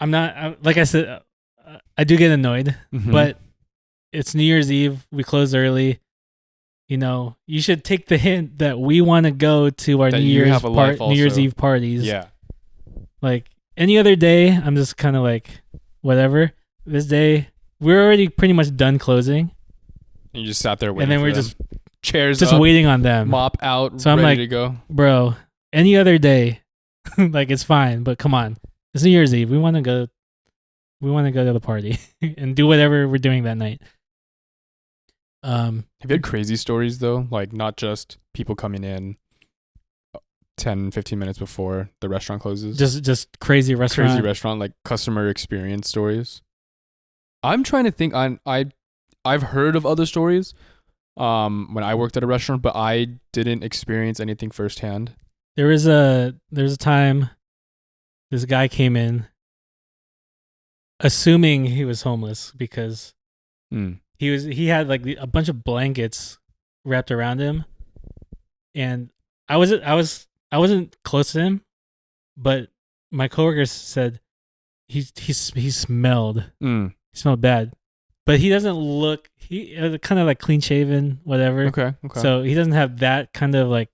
not like I said. I do get annoyed, but it's New Year's Eve. We close early. You should take the hint that we want to go to our New Year's Eve parties. Yeah. Like any other day, I'm just kind of like, whatever. This day, we're already pretty much done closing. And you just sat there waiting. And then we're them. just chairs up, waiting on them. Mop out. So I'm ready like, to go. Bro, any other day, like it's fine. But come on, it's New Year's Eve. We want to go We want to go to the party and do whatever we're doing that night. Have you had crazy stories though? Like not just people coming in 10, 15 minutes before the restaurant closes. Just crazy restaurant. Crazy restaurant, like customer experience stories. I'm trying to think. I've heard of other stories when I worked at a restaurant, but I didn't experience anything firsthand. There was a time this guy came in assuming he was homeless because he had like a bunch of blankets wrapped around him, and I wasn't close to him, but my coworkers said he smelled he smelled bad, but he doesn't look kind of like clean shaven, whatever. Okay. So he doesn't have that kind of like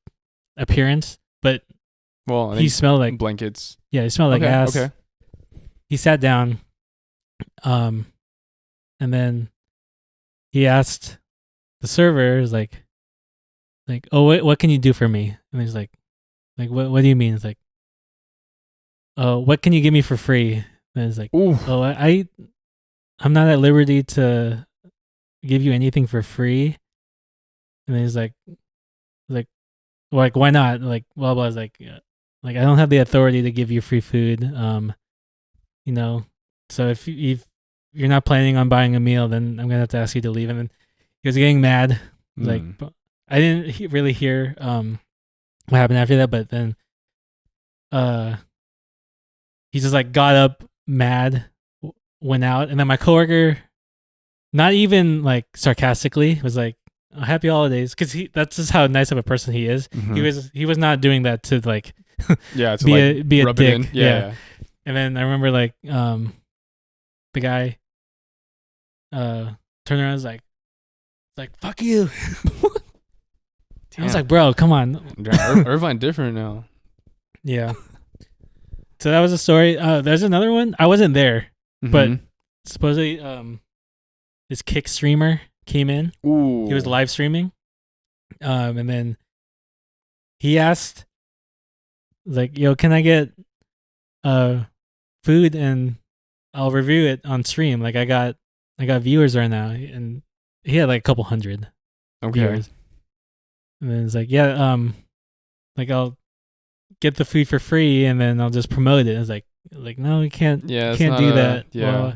appearance, but well, he smelled like blankets. Yeah, he smelled like ass. Okay. He sat down, and then he asked the server, like, oh, what can you do for me? And he's like, what do you mean? It's like, oh, what can you give me for free? And it's like, ooh. Oh, I'm not at liberty to give you anything for free. And he's like, why not? Like, blah blah. Like I don't have the authority to give you free food. So if you're not planning on buying a meal, then I'm gonna have to ask you to leave. And then he was getting mad. Like, I didn't really hear what happened after that, but then he just like got up mad, went out, and then my coworker, not even like sarcastically, was like, oh, happy holidays, because that's just how nice of a person he is. He was not doing that to like to be a dick. Yeah. And then I remember like the guy turned around and was like fuck you. I was like, bro, come on. Irvine different now. Yeah. So that was a story. There's another one. I wasn't there, but supposedly this Kick streamer came in. Ooh. He was live streaming. And then he asked, like, yo, can I get food and I'll review it on stream? Like, I got viewers right now, and he had like a couple hundred viewers. And then it's like, yeah, like I'll get the food for free and then I'll just promote it. It's like no, we can't. Yeah, can't do that. Yeah.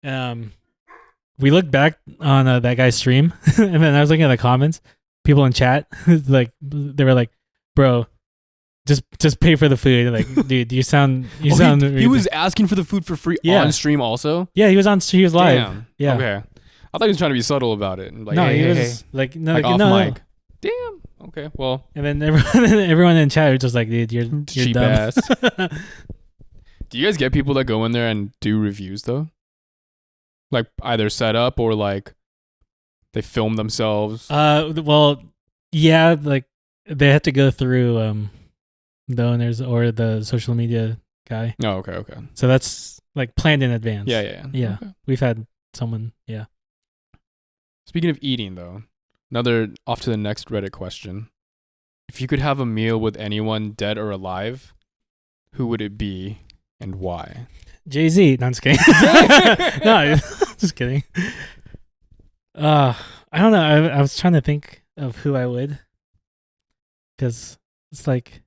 Well, we looked back on that guy's stream, and then I was looking at the comments. People in chat, like they were like, "Bro, just pay for the food." Like, dude, you sound. He was asking for the food for free on stream also. Yeah, he was on. He was live. Damn. Yeah. Okay. I thought he was trying to be subtle about it. Like, no, he was like, no, like off no, mic. Damn. Okay. Well. And then everyone in chat was just like, dude, you're cheap dumb. Ass. Do you guys get people that go in there and do reviews though? Like either set up or like they film themselves. Well, yeah, like they have to go through the owners or the social media guy. Oh, okay. So that's like planned in advance. Yeah. Okay. We've had someone. Yeah. Speaking of eating though, another off to the next Reddit question. If you could have a meal with anyone dead or alive, who would it be and why? Jay-Z. No, I'm just kidding. No, just kidding. I don't know. I was trying to think of who I would, because it's like,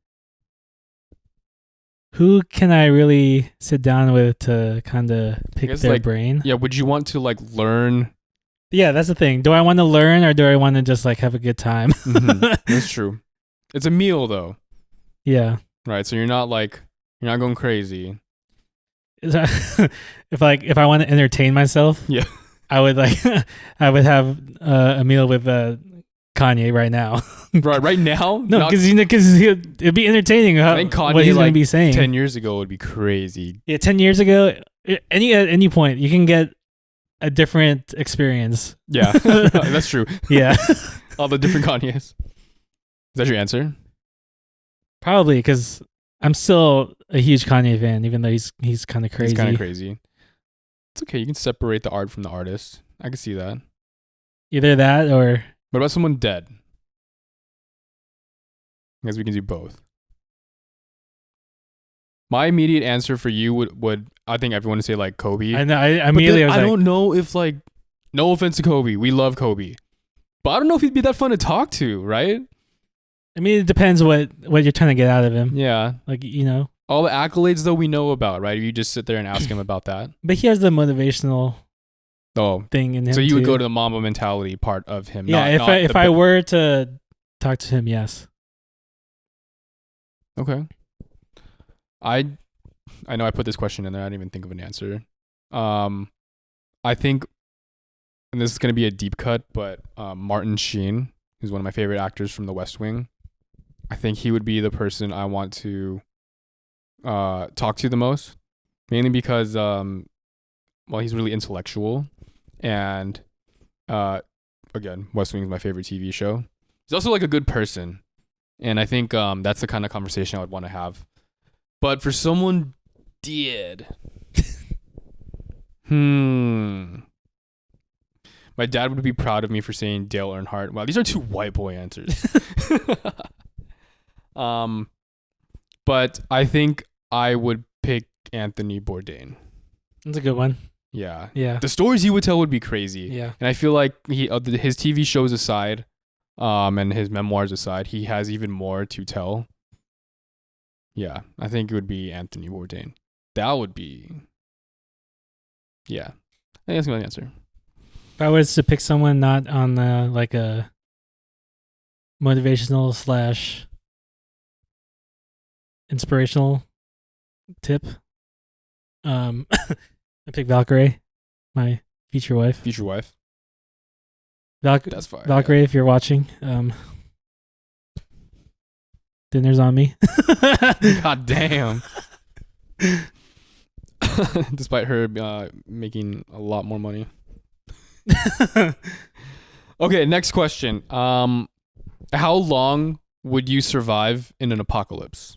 who can I really sit down with to kind of pick their brain? Yeah, would you want to like learn? Yeah, that's the thing. Do I want to learn or do I want to just like have a good time? That's true. It's a meal though. Yeah. Right. So you're not going crazy. If I want to entertain myself, yeah, I would have a meal with Kanye right now. right now? No, because it'd be entertaining. I think Kanye, what he's gonna be saying 10 years ago would be crazy. Yeah, 10 years ago, at any point you can get a different experience. Yeah, that's true. Yeah, all the different Kanyes. Is that your answer? Probably, because I'm still a huge Kanye fan, even though he's kind of crazy. He's kind of crazy. It's okay. You can separate the art from the artist. I can see that. Either that or... What about someone dead? I guess we can do both. My immediate answer for you would I think everyone would say like Kobe. I know. I But immediately then was I like, don't know if like, no offense to Kobe, we love Kobe, but I don't know if he'd be that fun to talk to, right? I mean, it depends what you're trying to get out of him. Yeah. Like, you know. All the accolades though we know about, right? If you just sit there and ask him about that. But he has the motivational Oh, thing in him. so you would too. go to the Mamba mentality part of him. Yeah, if I were to talk to him, yes. Okay. I know I put this question in there. I didn't even think of an answer. I think, and this is gonna be a deep cut, but Martin Sheen, who's one of my favorite actors from The West Wing, I think he would be the person I want to talk to the most, mainly because well, he's really intellectual, and again, West Wing is my favorite TV show. He's also like a good person, and I think that's the kind of conversation I would want to have. But for someone dead, my dad would be proud of me for saying Dale Earnhardt. Wow, these are two white boy answers. But I think I would pick Anthony Bourdain. That's a good one. Yeah. Yeah. The stories he would tell would be crazy. Yeah. And I feel like his TV shows aside, and his memoirs aside, he has even more to tell. Yeah, I think it would be Anthony Bourdain. That would be. Yeah, I think that's my answer. If I was to pick someone not on like a motivational / inspirational tip, I pick Valkyrie, my future wife. Future wife. That's fine. Valkyrie, if you're watching, dinner's on me. God damn. Despite her making a lot more money. Okay, next question. How long would you survive in an apocalypse?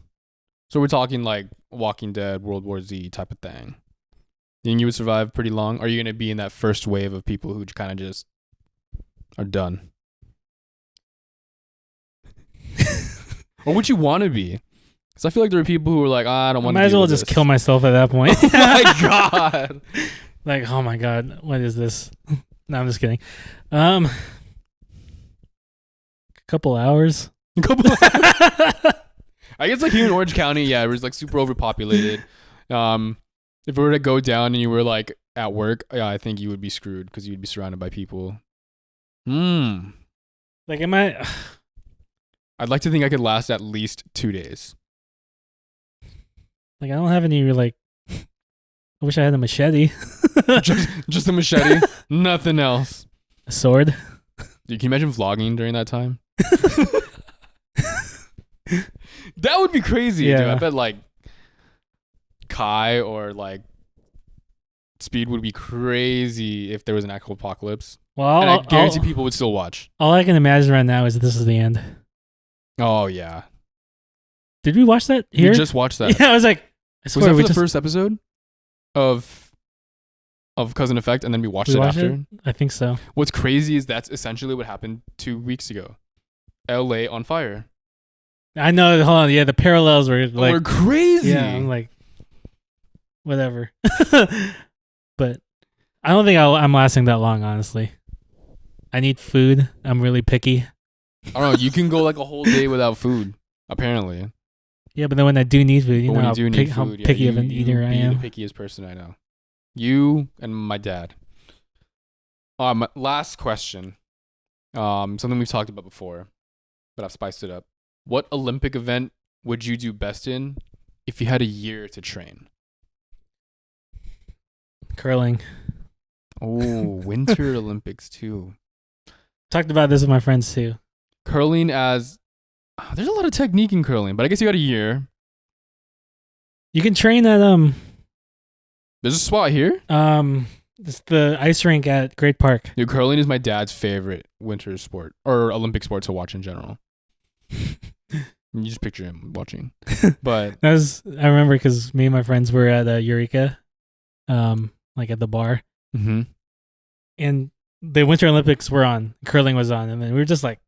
So we're talking like Walking Dead, World War Z type of thing. Think you would survive pretty long? Or are you going to be in that first wave of people who kind of just are done? Or would you want to be? Because I feel like there are people who are like, I don't want to. Might as well just kill myself at that point. Oh my god! Like, oh my god, what is this? No, I'm just kidding. A couple hours. I guess like here in Orange County, yeah, it was like super overpopulated. If it were to go down and you were like at work, yeah, I think you would be screwed because you'd be surrounded by people. Like, am I? I'd like to think I could last at least 2 days. Like, I don't have any like. I wish I had a machete. just a machete, nothing else. A sword. Dude, can you imagine vlogging during that time? That would be crazy, dude. I bet like Kai or like Speed would be crazy if there was an actual apocalypse. Well, and I guarantee people would still watch. All I can imagine right now is this is the end. Oh yeah. Did we watch that here? We just watched that. Yeah, I was like, was that for the first episode of Cousin Effect, and then we watched it after? It? I think so. What's crazy is that's essentially what happened 2 weeks ago. LA on fire. I know. Hold on. Yeah, the parallels were like we're crazy. Yeah, I'm like, whatever. But I don't think I'm lasting that long, honestly. I need food. I'm really picky. I don't know. You can go like a whole day without food, apparently. Yeah, but then when I do need food, you know how food, picky of an eater I am. You're the pickiest person I know. You and my dad. Last question. Something we've talked about before, but I've spiced it up. What Olympic event would you do best in if you had a year to train? Curling. Oh, Winter Olympics too. Talked about this with my friends too. Curling there's a lot of technique in curling, but I guess you got a year. You can train at There's a spot here. It's the ice rink at Great Park. Dude, curling is my dad's favorite winter sport or Olympic sport to watch in general. You just picture him watching. But I remember because me and my friends were at Eureka, like at the bar, mm-hmm. and the Winter Olympics were on. Curling was on, and then we were just like,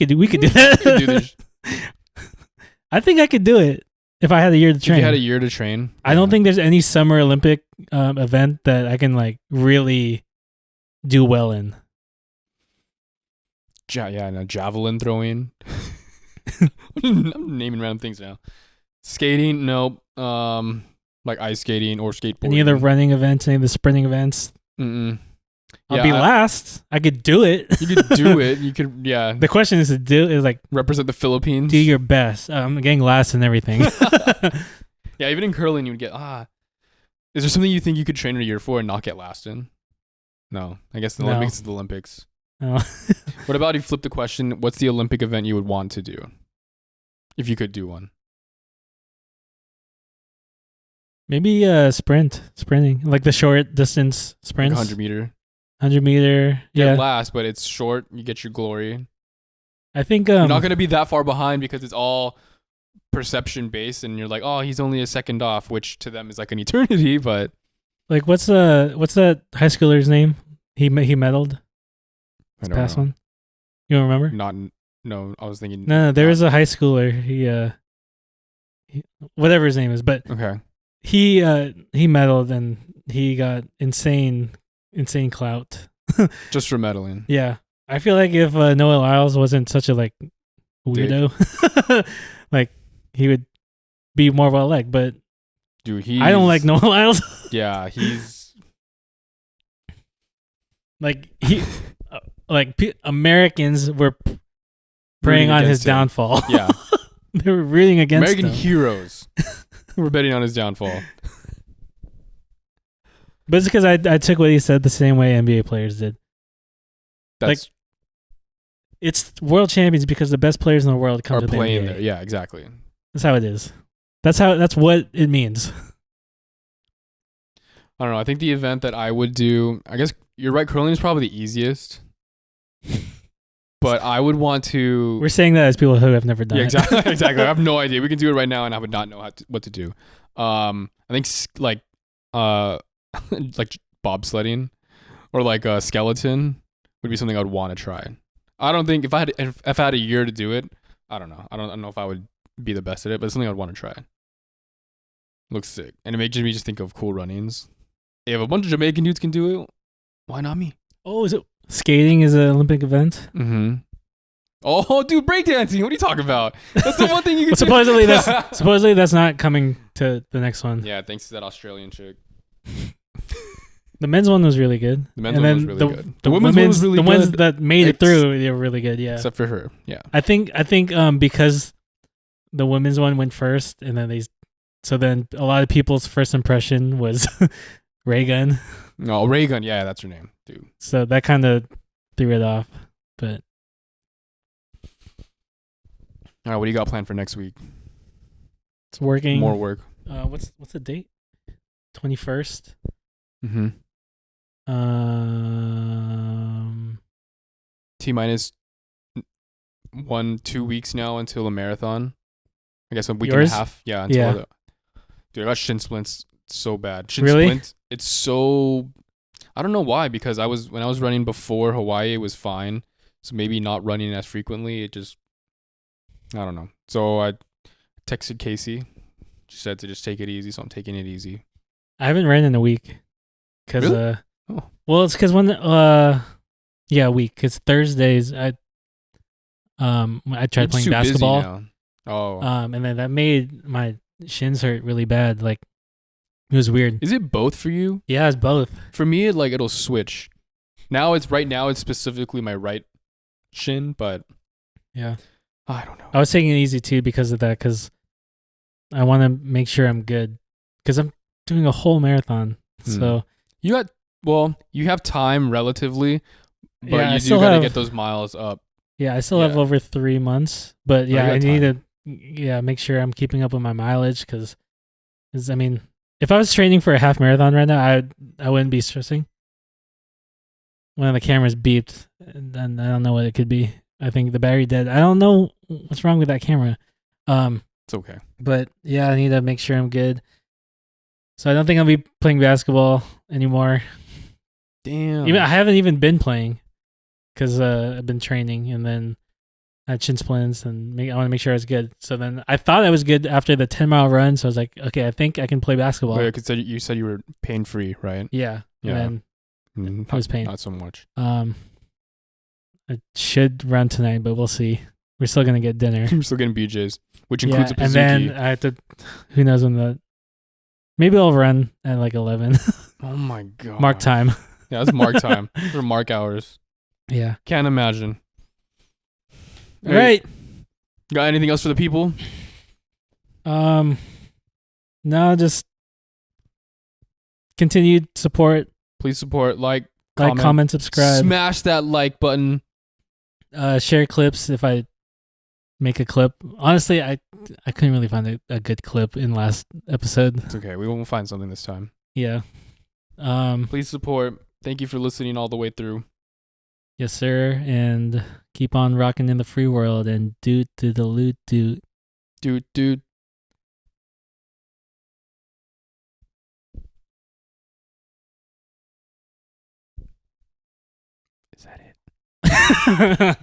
we could do that. We could do this. I think I could do it if I had a year to If train. you had a year to train, I don't think there's any summer Olympic event that I can like really do well in. Javelin throwing. I'm naming random things now. Skating, no. Like ice skating or skateboarding. Any of the running events, any of the sprinting events. Mm-mm. I'll be last. I could do it. You could do it. You could, yeah. The question is like Represent the Philippines. do your best. I'm getting last in everything. Yeah, even in curling, you would get Is there something you think you could train a year for and not get last in? No, I guess the Olympics is the Olympics. No. What about if you flip the question? What's the Olympic event you would want to do if you could do one? Maybe sprinting, like the short distance sprints. Like 100-meter. 100-meter. Get Yeah. last, but it's short. You get your glory. I think You're not going to be that far behind because it's all perception based, and you're like, oh, he's only a second off, which to them is like an eternity. But like, what's that high schooler's name? He medaled. I don't Past know. one. You don't remember? No, I was thinking. No, there was a high schooler. He whatever his name is, but Okay. he medaled and he got insane clout. Just for medaling. Yeah, I feel like if Noah Lyles wasn't such a like weirdo, like he would be more well liked. But Dude, I don't like Noah Lyles. Yeah, he's like Americans were preying on his downfall. Yeah. They were rooting against American him. heroes were betting on his downfall. But it's because I took what he said the same way NBA players did. That's It's world champions because the best players in the world come are to the playing NBA. there. Yeah, exactly. That's how it is. That's what it means. I don't know. I think the event that I would do, I guess you're right, curling is probably the easiest. But I would want to. We're saying that as people who have never done it. Exactly. I have no idea. We can do it right now, and I would not know what to do. I think like bobsledding or like a skeleton would be something I would want to try. I don't think if I had a year to do it, I don't know. I don't know if I would be the best at it, but it's something I'd want to try. Looks sick, and it makes me just think of cool run-ins. If a bunch of Jamaican dudes can do it, why not me? Oh, is it skating is an Olympic event? Mm-hmm. Oh, dude, breakdancing. What are you talking about? That's the one thing you can do. Supposedly that's not coming to the next one. Yeah, thanks to that Australian chick. The men's one was really good. The men's one was really good. The women's one was really good. The ones that made it through, they were really good, yeah. Except for her, yeah. I think because the women's one went first, and then a lot of people's first impression was Ray Gun. No, Ray Gun, yeah, that's her name, dude. So that kind of threw it off, but. All right, what do you got planned for next week? It's working. More work. What's the date? 21st. Mm-hmm. T-minus 1-2 weeks now until a marathon. I guess a week and a half. Yeah. Dude, I got shin splints so bad. Splint. It's so. I don't know why, because when I was running before Hawaii, it was fine. So maybe not running as frequently, it just. I don't know. So I texted Casey. She said to just take it easy, so I'm taking it easy. I haven't ran in a week. Cause really? Well, it's because when a week. Cause Thursdays I tried playing basketball. Oh. And then that made my shins hurt really bad. Like it was weird. Is it both for you? Yeah, it's both. For me, it'll switch. Right now it's specifically my right shin, but yeah. I don't know. I was taking it easy too because of that, because I want to make sure I'm good, because I'm doing a whole marathon. So you have time relatively, but you do got to get those miles up. Yeah, I still have over 3 months, but yeah, I need to make sure I'm keeping up with my mileage, because I mean, if I was training for a half marathon right now, I wouldn't be stressing. One of the cameras beeped, and then I don't know what it could be. I think the battery dead. I don't know what's wrong with that camera. It's okay. But yeah, I need to make sure I'm good. So I don't think I'll be playing basketball anymore. Damn. I haven't even been playing, because I've been training, and then shin splints, and I want to make sure I was good. So then I thought I was good after the 10-mile run. So I was like, okay, I think I can play basketball. Wait, because you said you were pain free, right? Yeah. Yeah. And then I was pain. Not so much. I should run tonight, but we'll see. We're still gonna get dinner. We're still getting BJ's, which includes a Pizookie. And then I have to. Who knows when maybe I'll run at like 11. Oh my god. Mark time. Yeah, that's mark time. For mark hours. Yeah. Can't imagine. All right. Got anything else for the people? No, just continued support. Please support, like, comment, subscribe, smash that like button. Share clips if I make a clip. Honestly, I couldn't really find a good clip in last episode. It's okay. We won't find something this time. Yeah. Please support. Thank you for listening all the way through. Yes, sir. And keep on rocking in the free world and doot to the loot doot. Dude. Is that it?